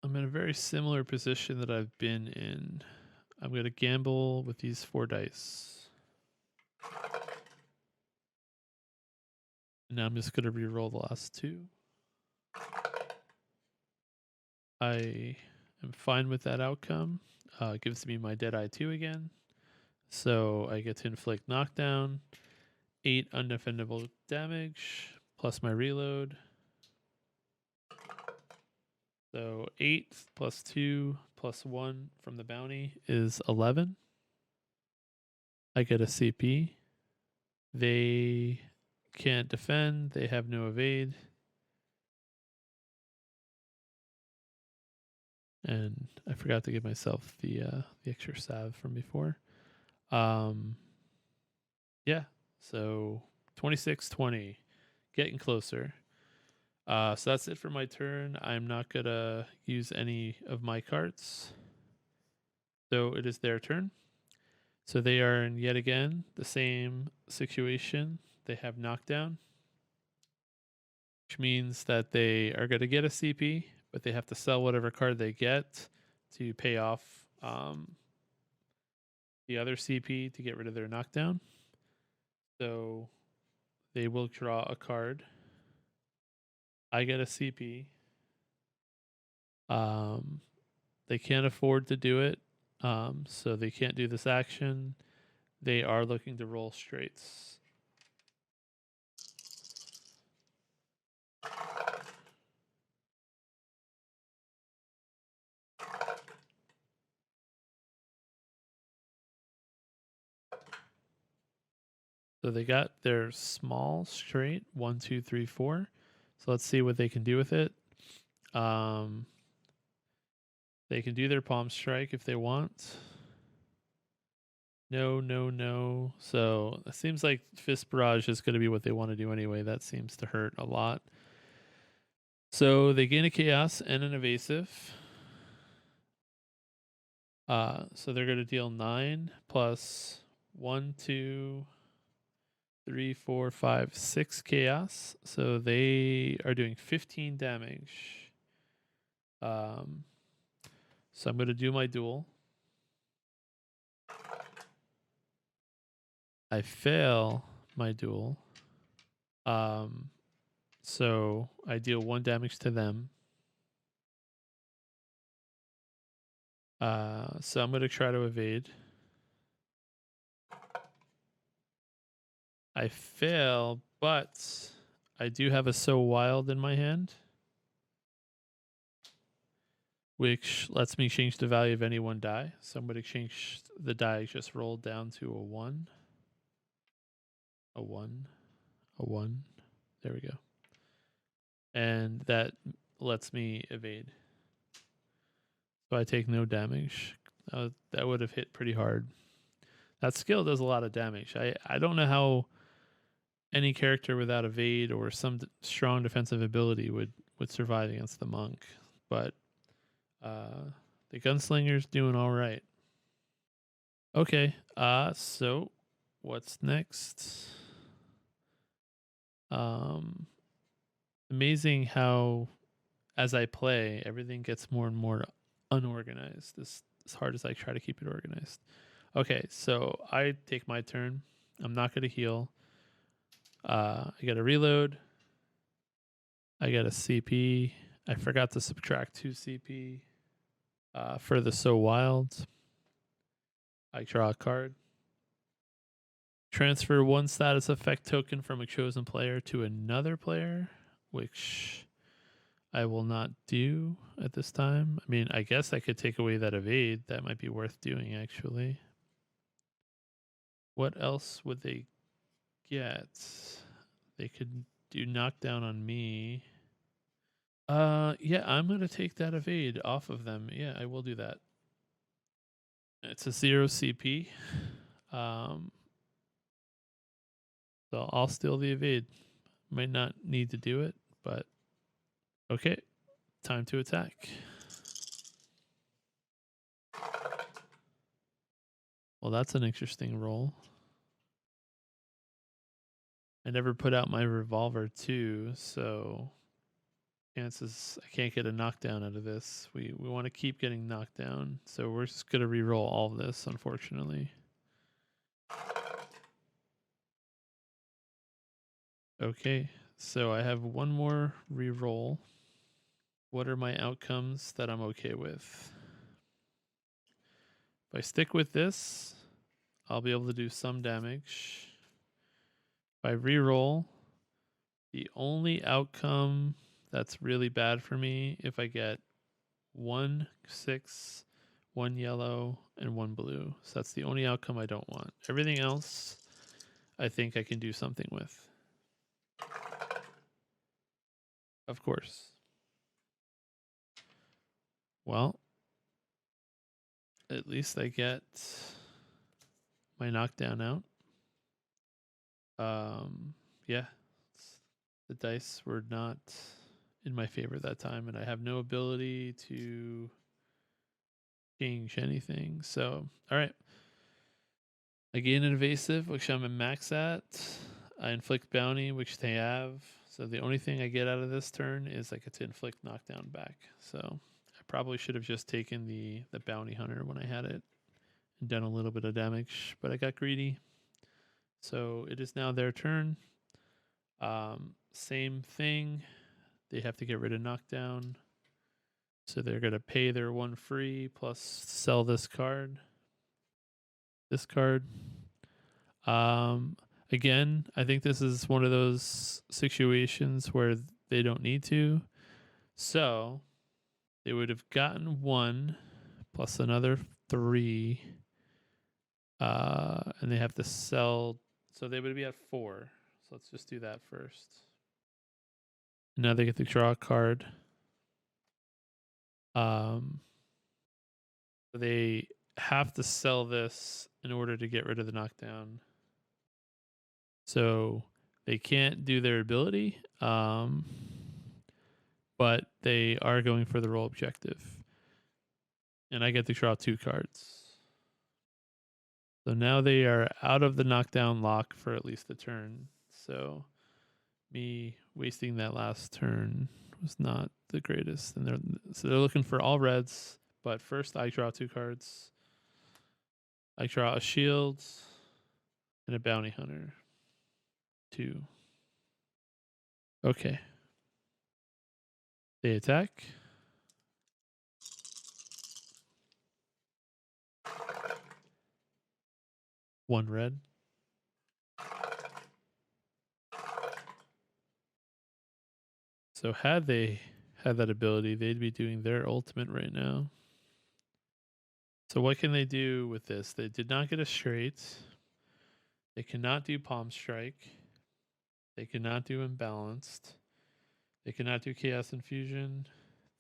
Speaker 1: I'm in a very similar position that I've been in. I'm going to gamble with these 4 dice. And now I'm just going to re-roll the last 2. I am fine with that outcome. It gives me my Deadeye 2 again. So I get to inflict knockdown, 8 undefendable damage, plus my reload. So 8 plus 2 plus 1 from the bounty is 11. I get a CP. They can't defend. They have no evade. And I forgot to give myself the extra salve from before. Yeah, so 26-20, getting closer. So that's it for my turn. I'm not going to use any of my cards. So it is their turn. So they are in yet again the same situation. They have knockdown, which means that they are going to get a CP, but they have to sell whatever card they get to pay off the other CP to get rid of their knockdown. So they will draw a card. I get a CP. They can't afford to do it, so they can't do this action. They are looking to roll straights. So they got their small straight, 1, 2, 3, 4. So let's see what they can do with it. They can do their palm strike if they want. No, no, no. So it seems like fist barrage is going to be what they want to do anyway. That seems to hurt a lot. So they gain a chaos and an evasive. So they're going to deal 9 plus 1, 2, 3, 4, 5, 6 chaos. So they are doing 15 damage. So I'm going to do my duel. I fail my duel. So I deal 1 damage to them. So I'm going to try to evade. I fail, but I do have a So Wild in my hand, which lets me change the value of any one die. So I'm going to change the die I just rolled down to a 1. A 1. A 1. There we go. And that lets me evade. So I take no damage. That would have hit pretty hard. That skill does a lot of damage. I don't know how any character without evade or some strong defensive ability would survive against the monk. But the gunslinger's doing all right. Okay. So what's next? Amazing how as I play, everything gets more and more unorganized. As hard as I try to keep it organized. Okay, so I take my turn. I'm not going to heal. I got a reload. I got a CP. I forgot to subtract 2 CP for the So Wild. I draw a card. Transfer 1 status effect token from a chosen player to another player, which I will not do at this time. I mean, I guess I could take away that evade. That might be worth doing, actually. What else would they get? They could do knockdown on me. Yeah, I'm going to take that evade off of them. Yeah, I will do that. It's a 0 CP. So I'll steal the evade. Might not need to do it, but okay. Time to attack. Well, that's an interesting roll. I never put out my revolver too, so chances I can't get a knockdown out of this. We want to keep getting knocked down, so we're just gonna re-roll all of this, unfortunately. Okay, so I have one more re-roll. What are my outcomes that I'm okay with? If I stick with this, I'll be able to do some damage. If I re-roll, the only outcome that's really bad for me if I get 1 6, 1 yellow, and 1 blue. So that's the only outcome I don't want. Everything else, I think I can do something with. Of course. Well, at least I get my knockdown out. Yeah, the dice were not in my favor that time, and I have no ability to change anything. So, all right. I gain an evasive, which I'm a max at. I inflict bounty, which they have. So the only thing I get out of this turn is I get to inflict knockdown back. So I probably should have just taken the bounty hunter when I had it and done a little bit of damage, but I got greedy. So it is now their turn. Same thing. They have to get rid of knockdown. So they're going to pay their 1 free plus sell this card. This card. Again, I think this is one of those situations where they don't need to. So they would have gotten 1 plus another 3. And they have to sell. So they would be at 4. So let's just do that first. Now they get to draw a card. They have to sell this in order to get rid of the knockdown. So they can't do their ability, but they are going for the roll objective. And I get to draw 2 cards. So now they are out of the knockdown lock for at least a turn. So me wasting that last turn was not the greatest. And they're looking for all reds. But first I draw 2 cards. I draw a shield and a bounty hunter. 2. Okay. They attack. One red. So had they had that ability, they'd be doing their ultimate right now. So what can they do with this? They did not get a straight. They cannot do palm strike. They cannot do imbalanced. They cannot do chaos infusion.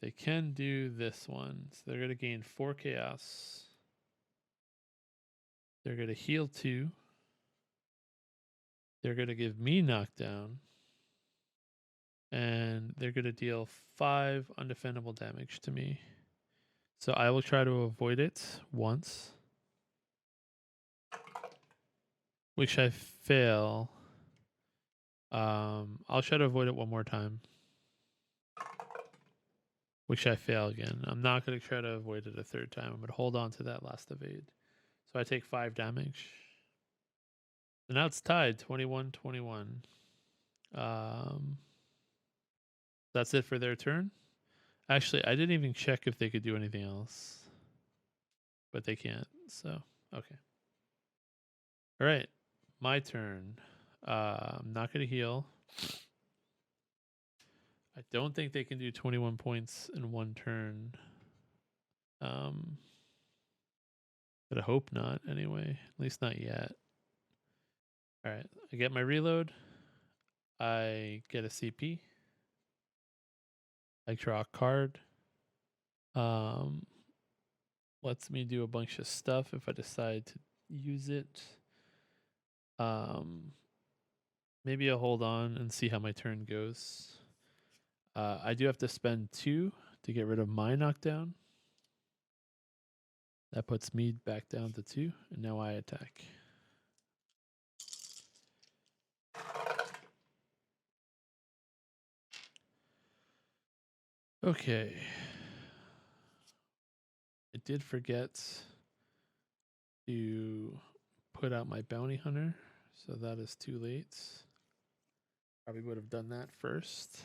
Speaker 1: They can do this one. So they're going to gain 4 chaos. They're going to heal 2. They're going to give me knockdown. And they're going to deal 5 undefendable damage to me. So I will try to avoid it once, which I fail. I'll try to avoid it one more time, which I fail again. I'm not going to try to avoid it a third time. I'm going to hold on to that last evade. So I take 5 damage. So now it's tied, 21-21. That's it for their turn. Actually, I didn't even check if they could do anything else, but they can't. So, okay. All right, my turn. I'm not going to heal. I don't think they can do 21 points in one turn. But I hope not anyway. At least not yet. All right, I get my reload. I get a CP. I draw a card. Lets me do a bunch of stuff if I decide to use it. Maybe I'll hold on and see how my turn goes. I do have to spend 2 to get rid of my knockdown. That puts me back down to 2, and now I attack. Okay. I did forget to put out my bounty hunter, so that is too late. Probably would have done that first.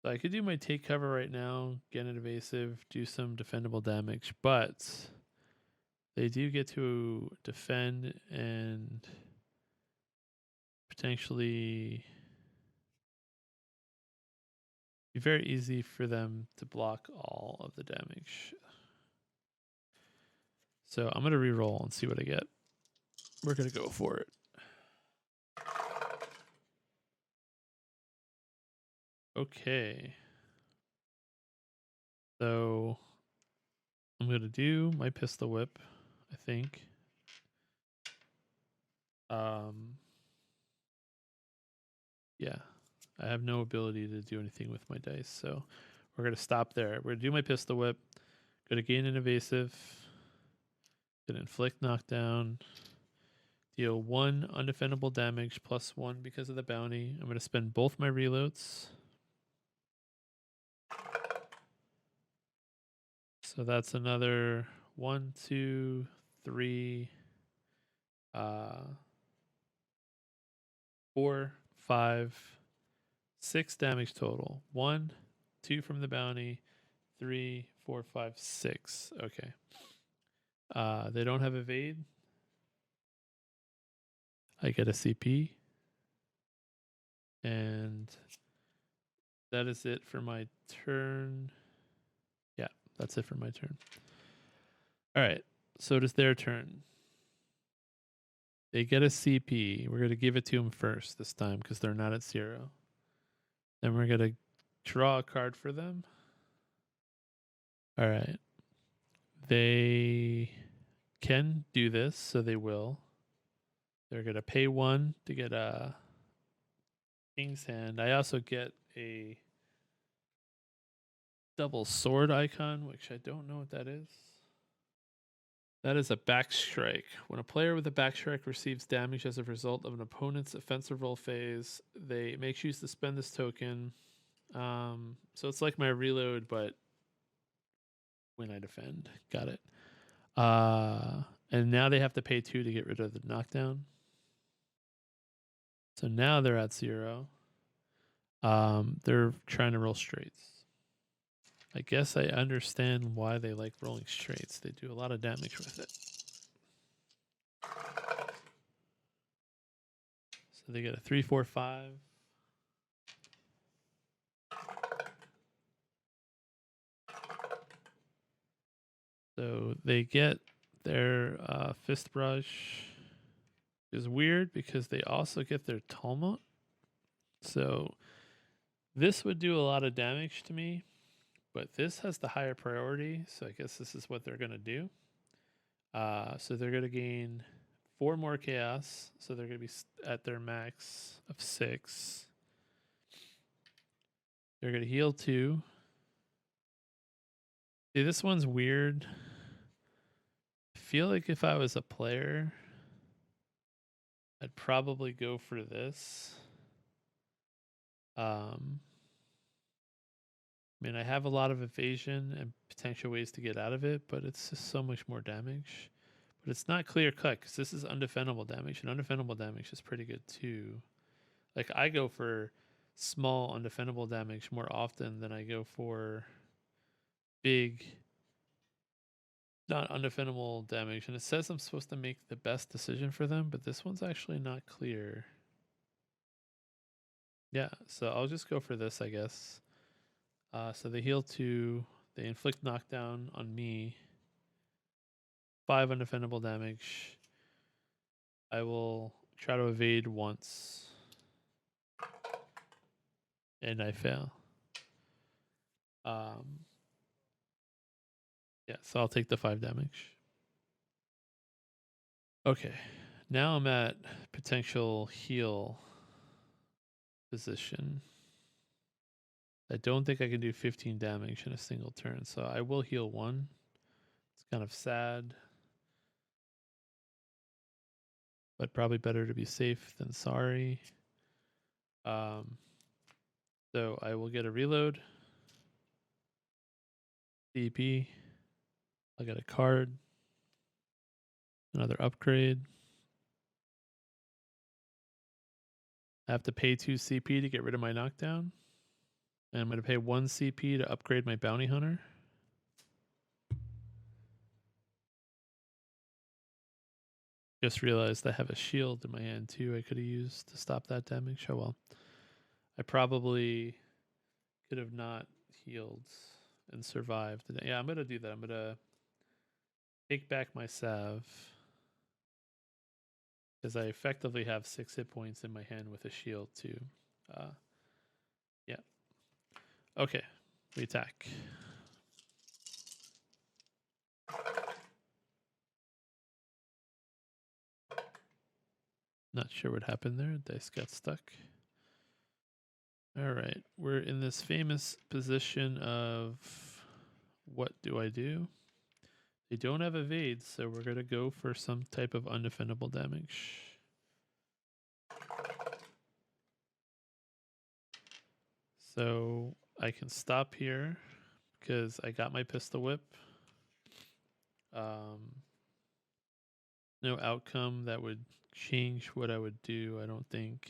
Speaker 1: So I could do my take cover right now, get an evasive, do some defendable damage, but they do get to defend and potentially be very easy for them to block all of the damage. So I'm going to reroll and see what I get. We're going to go for it. Okay. So I'm going to do my pistol whip, I think. Yeah. I have no ability to do anything with my dice, so we're going to stop there. We're going to do my pistol whip. Going to gain an evasive. Going to inflict knockdown. Deal 1 undefendable damage plus 1 because of the bounty. I'm going to spend both my reloads. So that's another 1, 2, 3, 4, 5, 6 damage total. 1, 2 from the bounty, 3, 4, 5, 6. Okay. They don't have evade. I get a CP. And that is it for my turn. Yeah, that's it for my turn. All right. So it is their turn. They get a CP. We're going to give it to them first this time because they're not at 0. Then we're going to draw a card for them. All right. They can do this, so they will. They're going to pay 1 to get a King's Hand. I also get a double sword icon, which I don't know what that is. That is a backstrike. When a player with a backstrike receives damage as a result of an opponent's offensive roll phase, they may choose to spend this token. So it's like my reload, but when I defend. Got it. And now they have to pay 2 to get rid of the knockdown. So now they're at 0. They're trying to roll straights. I guess I understand why they like rolling straights. They do a lot of damage with it. So they get a 3, 4, 5. So they get their fist brush. Is weird because they also get their tumult. So this would do a lot of damage to me, but this has the higher priority. So I guess this is what they're gonna do. So they're gonna gain 4 more chaos. So they're gonna be at their max of 6. They're gonna heal 2. See, this one's weird. I feel like if I was a player, I'd probably go for this. I mean, I have a lot of evasion and potential ways to get out of it, but it's just so much more damage. But it's not clear cut because this is undefendable damage, and undefendable damage is pretty good too. Like, I go for small undefendable damage more often than I go for big, not undefendable damage. And it says I'm supposed to make the best decision for them, but this one's actually not clear. Yeah, so I'll just go for this, I guess. So they heal 2, they inflict knockdown on me, 5 undefendable damage. I will try to evade once, and I fail. Yeah, so I'll take the 5 damage. Okay, now I'm at potential heal position. I don't think I can do 15 damage in a single turn, so I will heal 1. It's kind of sad, but probably better to be safe than sorry. So I will get a reload. CP. I'll get a card. Another upgrade. I have to pay 2 CP to get rid of my knockdown. And I'm going to pay 1 CP to upgrade my bounty hunter. Just realized I have a shield in my hand too I could have used to stop that damage. Oh well. I probably could have not healed and survived. Yeah, I'm going to do that. I'm going to take back my salve. Because I effectively have 6 hit points in my hand with a shield too. Yeah. Okay. We attack. Not sure what happened there. Dice got stuck. All right. We're in this famous position of what do I do? They don't have evade, so we're going to go for some type of undefendable damage. So I can stop here because I got my pistol whip. No outcome that would change what I would do, I don't think.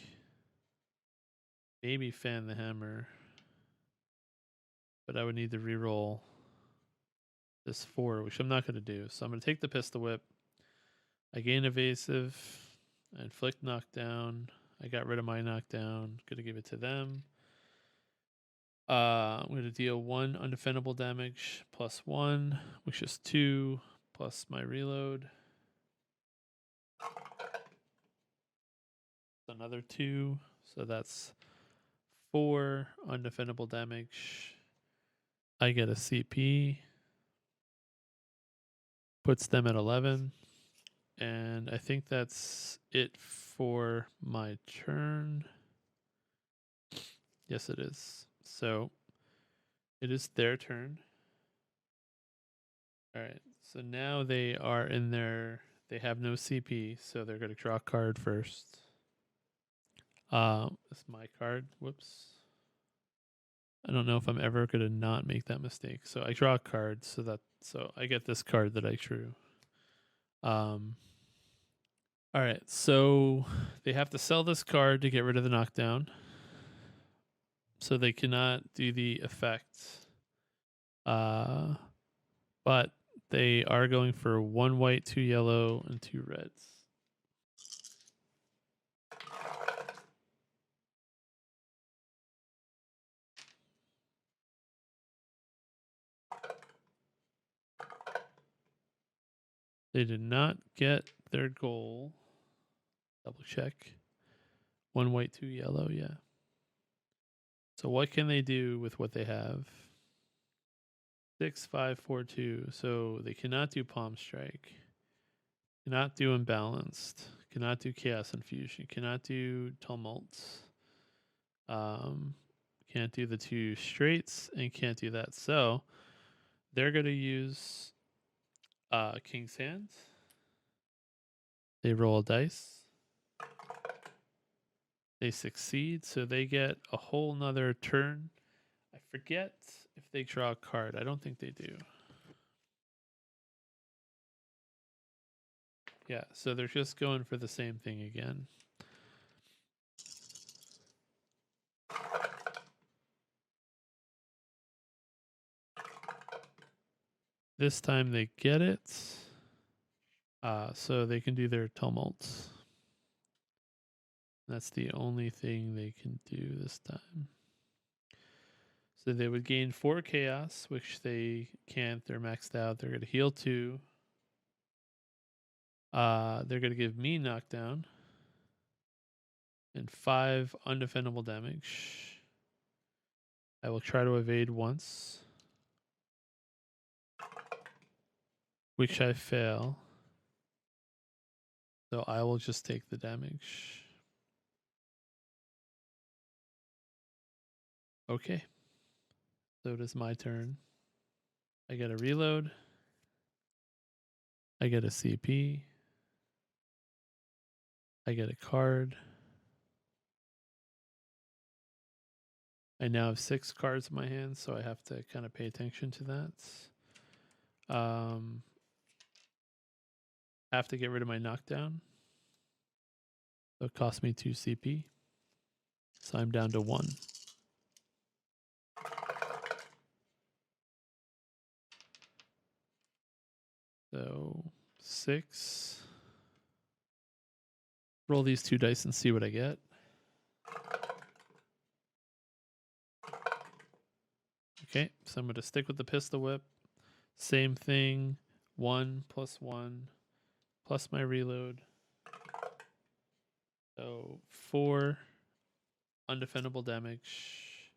Speaker 1: Maybe fan the hammer. But I would need to reroll this 4, which I'm not going to do. So I'm going to take the pistol whip. I gain evasive. I inflict knockdown. I got rid of my knockdown. Going to give it to them. I'm going to deal 1 undefendable damage plus 1, which is 2 plus my reload. Another 2. So that's 4 undefendable damage. I get a CP. Puts them at 11. And I think that's it for my turn. Yes, it is. So it is their turn. All right. So now they are in their, they have no CP, so they're going to draw a card first. It's my card. Whoops. I don't know if I'm ever going to not make that mistake. So I draw a card, so I get this card that I drew. All right, so they have to sell this card to get rid of the knockdown. So they cannot do the effect. But they are going for 1 white, 2 yellow, and 2 reds. They did not get their goal. Double check. 1 white, 2 yellow, yeah. So what can they do with what they have? 6, 5, 4, 2. So they cannot do Palm Strike. Cannot do Imbalanced. Cannot do Chaos Infusion. Cannot do Tumult. Can't do the 2 straights and can't do that. So they're going to use King's Hand. They roll a dice. They succeed, so they get a whole nother turn. I forget if they draw a card. I don't think they do. Yeah, so they're just going for the same thing again. This time they get it. So they can do their tumults. That's the only thing they can do this time. So they would gain 4 chaos, which they can't. They're maxed out. They're going to heal 2. They're going to give me knockdown and 5 undefendable damage. I will try to evade once, which I fail. So I will just take the damage. Okay. So it is my turn. I get a reload. I get a CP. I get a card. I now have 6 cards in my hand, so I have to kind of pay attention to that. Have to get rid of my knockdown. So it cost me 2 CP. So I'm down to 1. So 6. Roll these 2 dice and see what I get. Okay, so I'm going to stick with the pistol whip. Same thing. 1 plus 1 plus my reload. So 4 undefendable damage.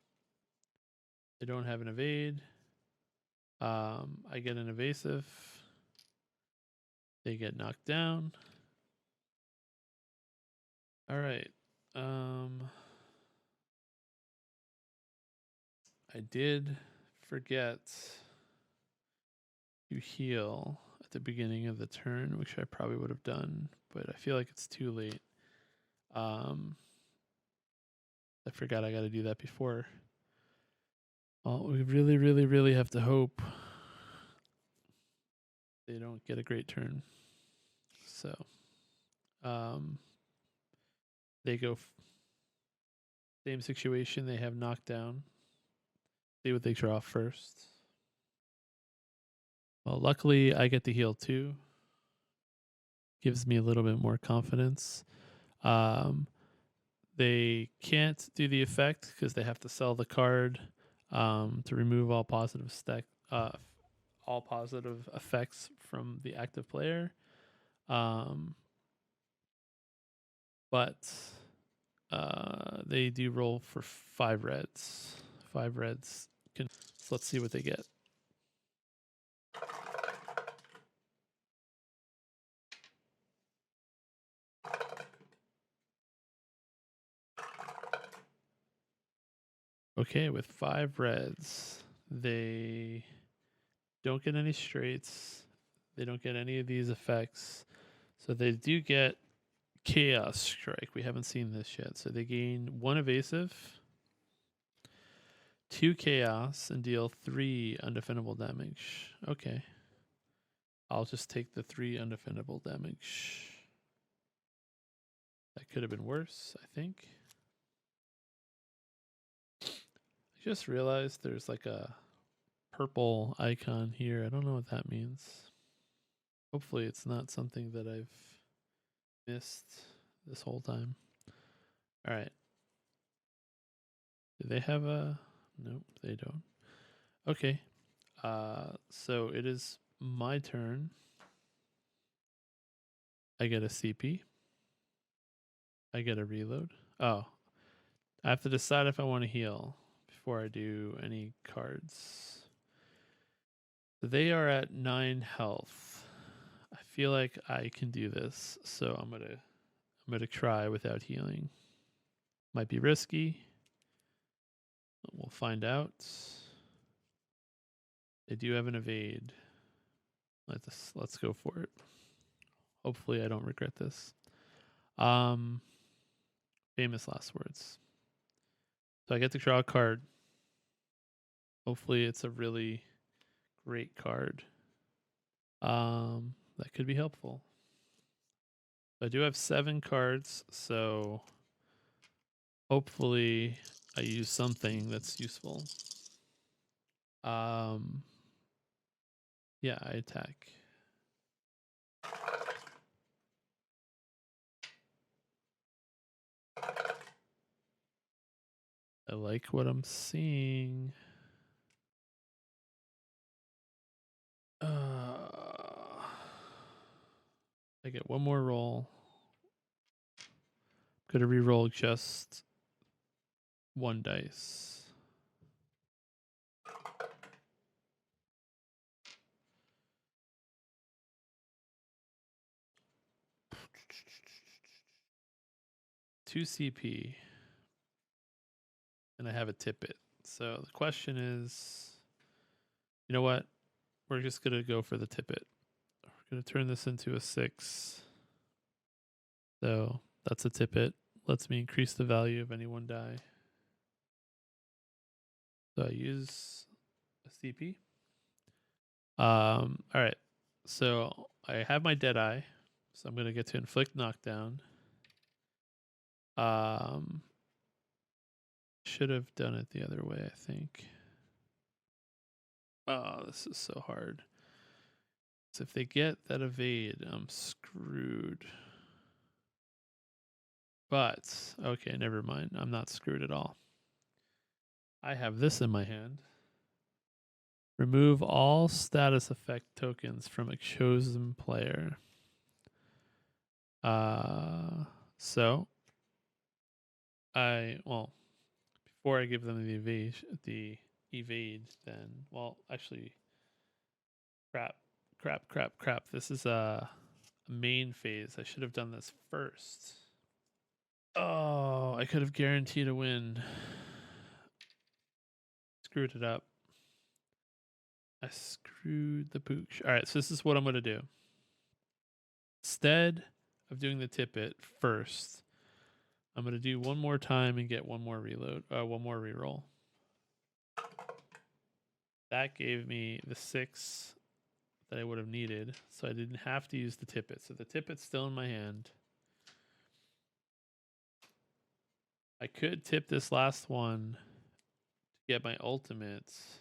Speaker 1: They don't have an evade. I get an evasive. They get knocked down. All right. I did forget to heal at the beginning of the turn, which I probably would have done, but I feel like it's too late. I forgot I got to do that before. Well, we really, really, really have to hope they don't get a great turn. So, they go same situation. They have knockdown. See what they draw first. Well, luckily I get to heal 2. Gives me a little bit more confidence. They can't do the effect because they have to sell the card to remove all positive effects from the active player. But they do roll for 5 reds. 5 reds. So let's see what they get. Okay, with 5 reds, they don't get any straights. They don't get any of these effects. So they do get Chaos Strike. We haven't seen this yet. So they gain 1 evasive, 2 chaos, and deal 3 undefendable damage. Okay. I'll just take the 3 undefendable damage. That could have been worse, I think. I just realized there's like a purple icon here. I don't know what that means. Hopefully it's not something that I've missed this whole time. All right. Do they have a... Nope, they don't. Okay. So it is my turn. I get a CP. I get a reload. Oh, I have to decide if I want to heal before I do any cards. They are at 9 health. I feel like I can do this, so I'm gonna try without healing. Might be risky. We'll find out. They do have an evade. Let's go for it. Hopefully I don't regret this. Famous last words. So I get to draw a card. Hopefully it's a really great card. That could be helpful. I do have 7 cards, so hopefully I use something that's useful. Yeah, I attack. I like what I'm seeing. I get one more roll. Could have re-rolled just one dice. Two CP. And I have a tippet. So the question is, you know what? We're just going to go for the tippet. We're going to turn this into a 6. So that's a tippet. Lets me increase the value of any one die. So I use a CP. All right. So I have my dead eye. So I'm going to get to inflict knockdown. Should have done it the other way, I think. Oh, this is so hard. So if they get that evade, I'm screwed. But, okay, never mind. I'm not screwed at all. I have this in my hand. Remove all status effect tokens from a chosen player. So before I give them the evade, then, well, actually, crap. This is a main phase. I should have done this first. Oh, I could have guaranteed a win. Screwed it up. I screwed the pooch. All right, so this is what I'm going to do. Instead of doing the tippet first, I'm going to do one more time and get one more reload, one more reroll. That gave me the 6 that I would have needed, so I didn't have to use the tippet. So the tippet's still in my hand. I could tip this last one to get my ultimates,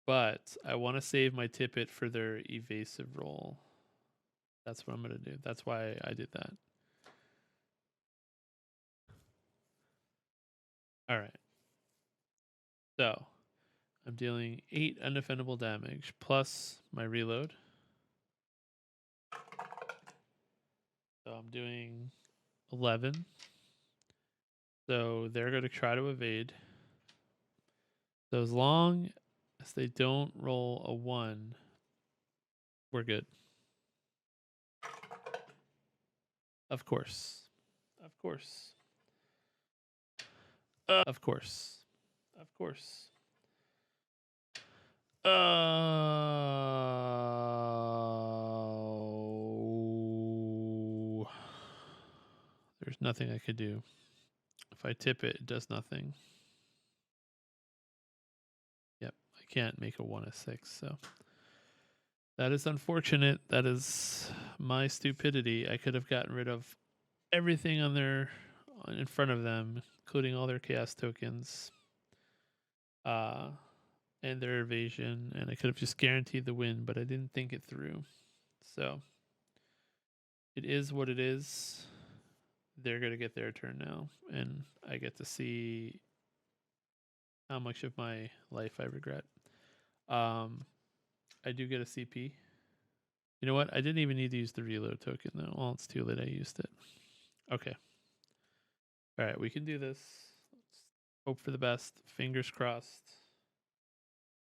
Speaker 1: but I want to save my tippet for their evasive roll. That's what I'm going to do. That's why I did that. All right. So I'm dealing 8 undefendable damage plus my reload. So I'm doing 11. So they're going to try to evade. So as long as they don't roll a 1, we're good. Of course. Of course. Of course. Of course. There's nothing I could do. If I tip it, it does nothing. Yep, I can't make a 1 a 6, so that is unfortunate. That is my stupidity. I could have gotten rid of everything on their in front of them, including all their chaos tokens, and their evasion, and I could have just guaranteed the win, but I didn't think it through. So it is what it is. They're gonna get their turn now, and I get to see how much of my life I regret. I do get a CP. You know what? I didn't even need to use the reload token though. Well, it's too late. I used it. Okay. All right, we can do this. Let's hope for the best. Fingers crossed.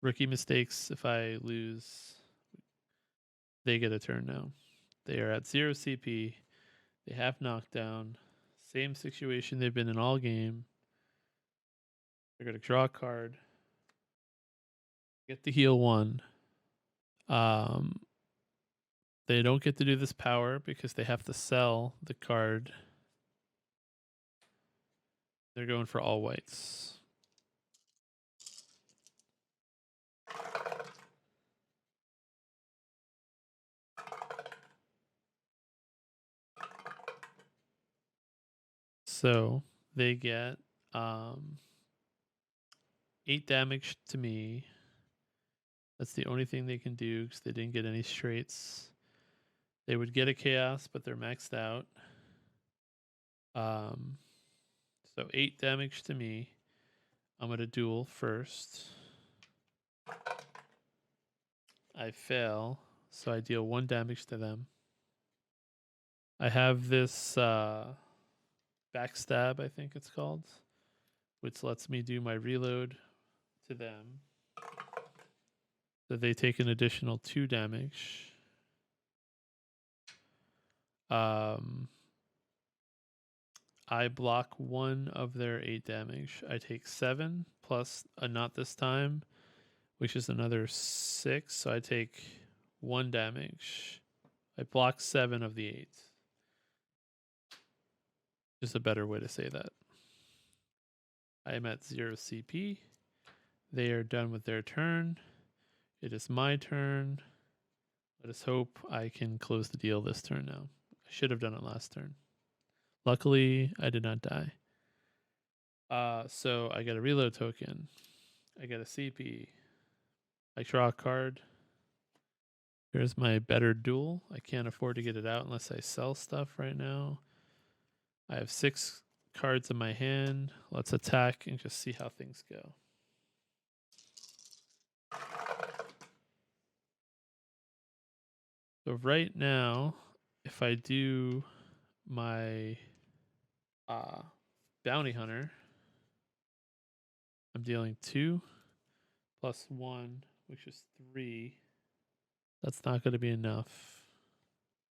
Speaker 1: Rookie mistakes. If I lose, they get a turn now. They are at 0 CP. They have knockdown. Same situation they've been in all game. They're going to draw a card. Get the heal 1. They don't get to do this power because they have to sell the card. They're going for all whites. So they get 8 damage to me. That's the only thing they can do because they didn't get any straights. They would get a chaos, but they're maxed out. So 8 damage to me. I'm going to duel first. I fail, so I deal 1 damage to them. I have this backstab, I think it's called, which lets me do my reload to them. So they take an additional 2 damage. I block 1 of their 8 damage. I take 7 plus a not this time, which is another 6. So I take 1 damage. I block 7 of the 8. Just a better way to say that. I am at 0 CP. They are done with their turn. It is my turn. Let us hope I can close the deal this turn now. I should have done it last turn. Luckily, I did not die. So I get a reload token. I get a CP. I draw a card. Here's my better duel. I can't afford to get it out unless I sell stuff right now. I have 6 cards in my hand. Let's attack and just see how things go. So right now, if I do my bounty hunter, I'm dealing 2 plus 1, which is 3. That's not going to be enough.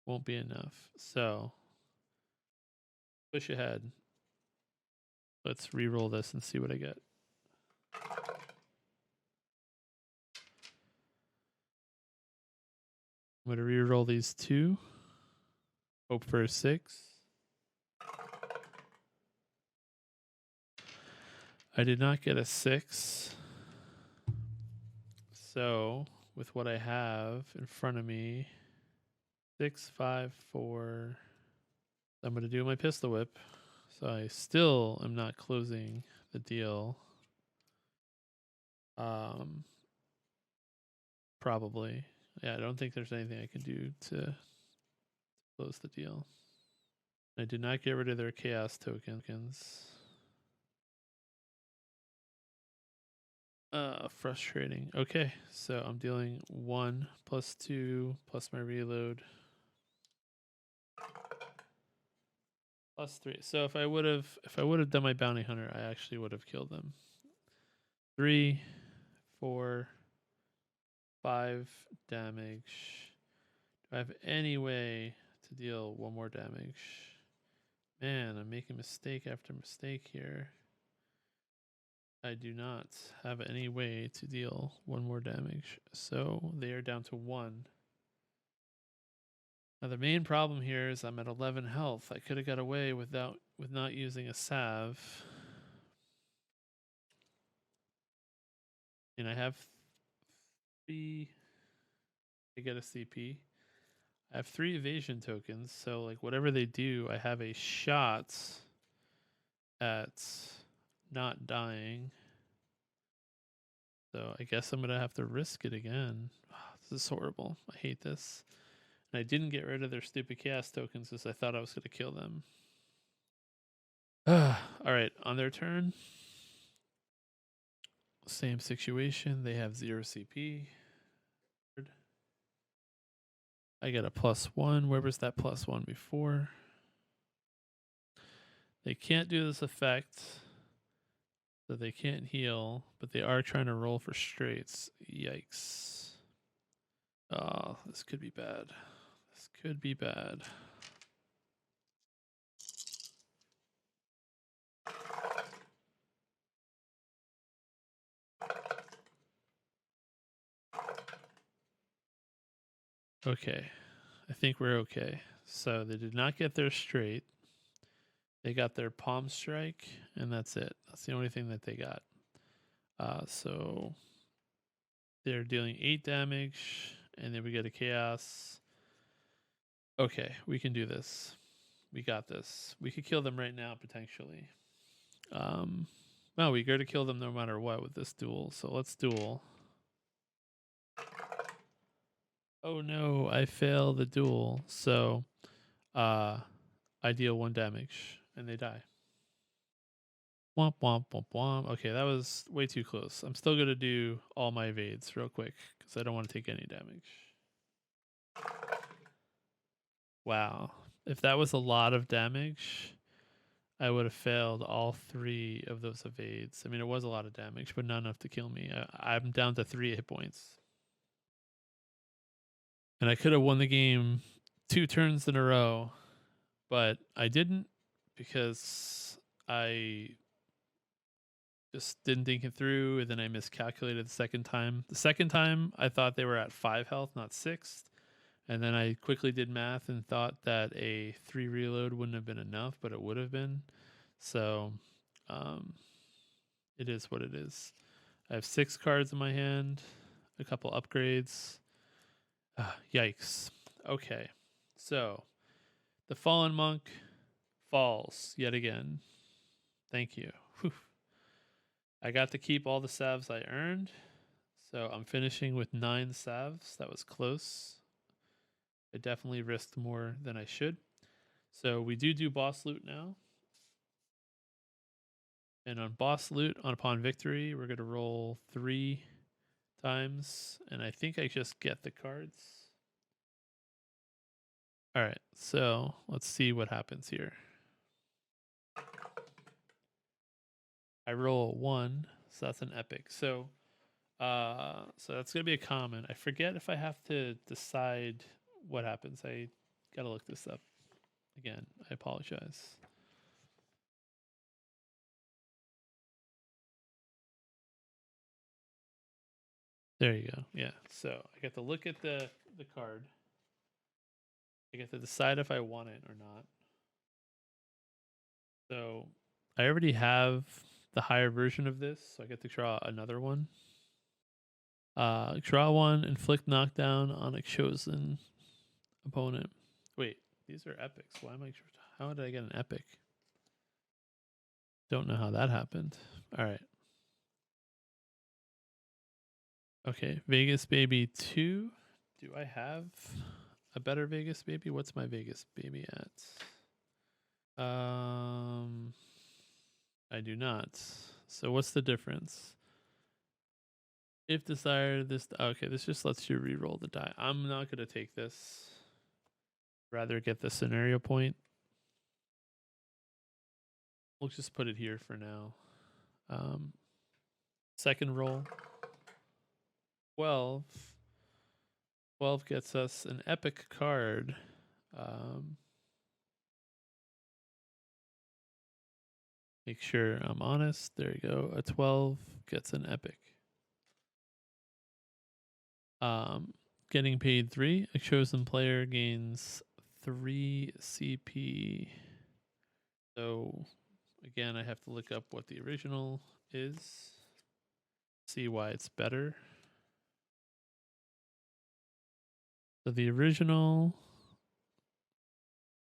Speaker 1: Won't be enough. So push ahead. Let's re-roll this and see what I get. I'm going to re-roll these 2. Hope for a 6. I did not get a 6. So with what I have in front of me, 6, 5, 4. I'm going to do my pistol whip. So I still am not closing the deal. Probably. Yeah, I don't think there's anything I can do to close the deal. I did not get rid of their chaos tokens. Frustrating. Okay, so I'm dealing 1 plus 2 plus my reload plus 3. So if I would have done my bounty hunter, I actually would have killed them. 3, 4, 5 damage. Do I have any way to deal 1 more damage? Man, I'm making mistake after mistake here. I do not have any way to deal 1 more damage. So they are down to 1. Now the main problem here is I'm at 11 health. I could have got away with not using a salve. And I have 3. I get a CP. I have 3 evasion tokens. So like whatever they do, I have a shot at not dying. So I guess I'm going to have to risk it again. This is horrible. I hate this. And I didn't get rid of their stupid chaos tokens because I thought I was going to kill them. All right, on their turn, same situation. They have 0 CP. I get a +1. Where was that +1 before? They can't do this effect, so they can't heal, but they are trying to roll for straights. Yikes. Oh, this could be bad. This could be bad. Okay, I think we're okay. So they did not get their straight. They got their palm strike, and that's it. That's the only thing that they got. So they're dealing 8 damage, and then we get a chaos. Okay, we can do this. We got this. We could kill them right now, potentially. No, we go to kill them no matter what with this duel. So let's duel. Oh no, I fail the duel. So I deal 1 damage and they die. Womp womp womp womp. Okay, that was way too close. I'm still gonna do all my evades real quick because I don't want to take any damage. Wow. If that was a lot of damage, I would have failed all 3 of those evades. I mean, it was a lot of damage, but not enough to kill me. I'm down to 3 hit points. And I could have won the game 2 turns in a row, but I didn't because I just didn't think it through, and then I miscalculated the second time. The second time, I thought they were at 5 health, not 6. And then I quickly did math and thought that a 3 reload wouldn't have been enough, but it would have been. So it is what it is. I have 6 cards in my hand, a couple upgrades. Yikes. Okay. So the Fallen Monk falls yet again. Thank you. Whew. I got to keep all the salves I earned. So I'm finishing with 9 salves. That was close. I definitely risked more than I should. So we do boss loot now. And on boss loot, upon victory, we're going to roll 3 times. And I think I just get the cards. All right, so let's see what happens here. I roll a 1, so that's an epic. So that's gonna be a common. I forget if I have to decide what happens. I gotta look this up again. I apologize. There you go. Yeah. So I get to look at the card. I get to decide if I want it or not. So I already have the higher version of this, so I get to draw another one. Draw 1, inflict knockdown on a chosen opponent. Wait, these are epics. Why am I? How did I get an epic? Don't know how that happened. All right. Okay, Vegas Baby 2. Do I have a better Vegas Baby? What's my Vegas Baby at? I do not. So what's the difference? If desired, this okay, this just lets you re-roll the die. I'm not gonna take this. Rather get the scenario point. We'll just put it here for now. Second roll. 12. 12 gets us an epic card. Make sure I'm honest. There you go. A 12 gets an epic. Getting paid 3. A chosen player gains 3 CP. So again, I have to look up what the original is. See why it's better. So the original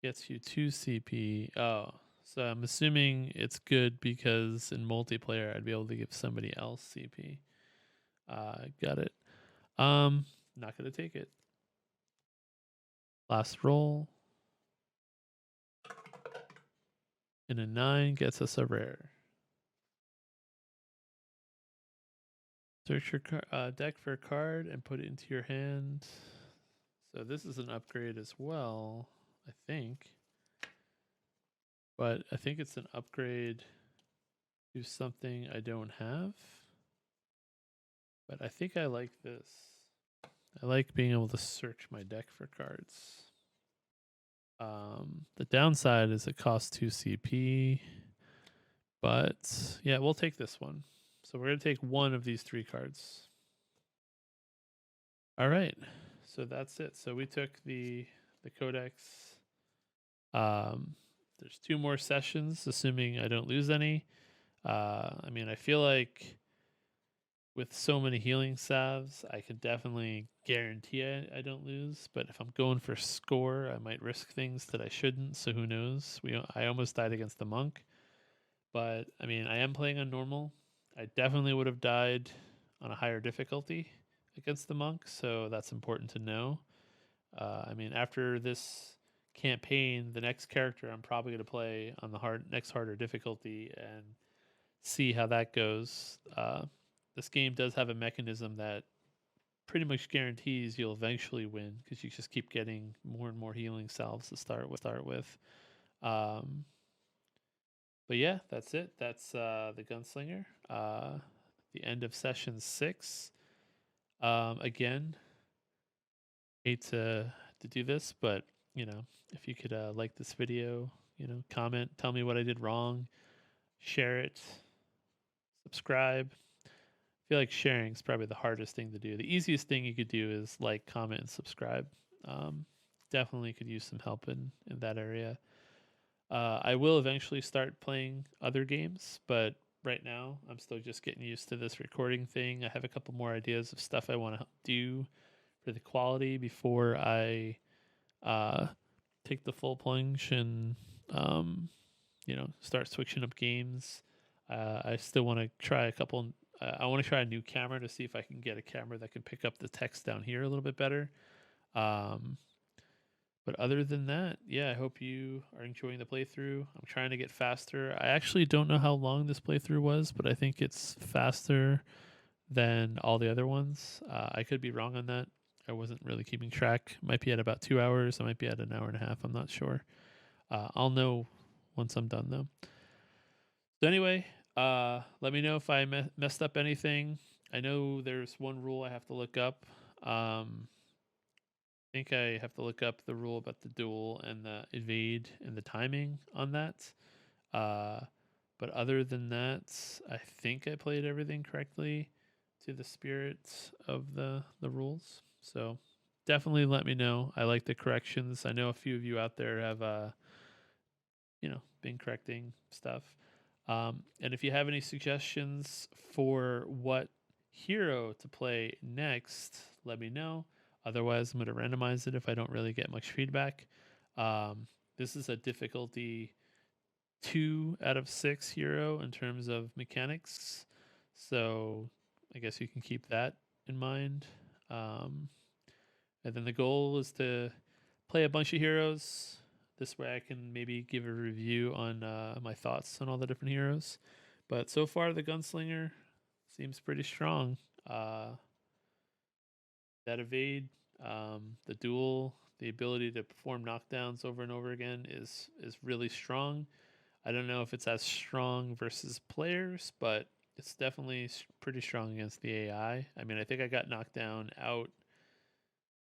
Speaker 1: gets you 2 CP. Oh, so I'm assuming it's good because in multiplayer I'd be able to give somebody else CP. Got it. Not gonna take it. Last roll. And a 9 gets us a rare. Search your deck for a card and put it into your hand. So this is an upgrade as well, I think. But I think it's an upgrade to something I don't have. But I think I like this. I like being able to search my deck for cards. The downside is it costs 2 CP. But yeah, we'll take this one. So we're going to take one of these 3 cards. All right. So that's it. So we took the codex. There's 2 more sessions, assuming I don't lose any. I mean, I feel like with so many healing salves, I can definitely guarantee I don't lose. But if I'm going for score, I might risk things that I shouldn't. So who knows? I almost died against the monk. But I mean, I am playing on normal. I definitely would have died on a higher difficulty against the monk. So that's important to know. I mean, after this campaign, the next character I'm probably going to play on the next harder difficulty and see how that goes. This game does have a mechanism that pretty much guarantees you'll eventually win because you just keep getting more and more healing salves to start with. But yeah, that's it. That's the Gunslinger. The end of session 6. Again, hate to do this, but you know, if you could like this video, you know, comment, tell me what I did wrong, share it, subscribe. I feel like sharing is probably the hardest thing to do. The easiest thing you could do is like, comment, and subscribe. Um, Definitely could use some help in that area. I will eventually start playing other games, but right now I'm still just getting used to this recording thing. I have a couple more ideas of stuff I want to do for the quality before I take the full plunge and you know, start switching up games. I still want to try a couple. I want to try a new camera to see if I can get a camera that can pick up the text down here a little bit better. But other than that, yeah, I hope you are enjoying the playthrough. I'm trying to get faster. I actually don't know how long this playthrough was, but I think it's faster than all the other ones. I could be wrong on that. I wasn't really keeping track. Might be at about 2 hours. I might be at an hour and a half. I'm not sure. I'll know once I'm done, though. So anyway, let me know if I messed up anything. I know there's one rule I have to look up. I think I have to look up the rule about the duel and the evade and the timing on that. But other than that, I think I played everything correctly to the spirit of the rules. So definitely let me know. I like the corrections. I know a few of you out there have you know, been correcting stuff. And if you have any suggestions for what hero to play next, let me know. Otherwise, I'm going to randomize it if I don't really get much feedback. This is a difficulty 2 out of 6 hero in terms of mechanics. So I guess you can keep that in mind. And then the goal is to play a bunch of heroes. This way I can maybe give a review on my thoughts on all the different heroes. But so far, the Gunslinger seems pretty strong. That evade, the duel, the ability to perform knockdowns over and over again is really strong. I don't know if it's as strong versus players, but it's definitely pretty strong against the AI. I mean, I think I got knocked down out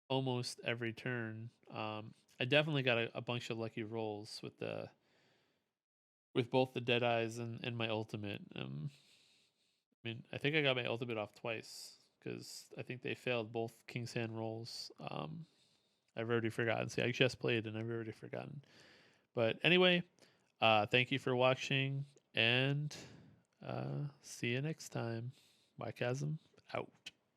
Speaker 1: almost every turn. I definitely got a bunch of lucky rolls with both the dead eyes and my ultimate. I mean, I think I got my ultimate off twice because I think they failed both King's Hand rolls. I've already forgotten. See, I just played and I've already forgotten. But anyway, thank you for watching and see you next time. Chasm out.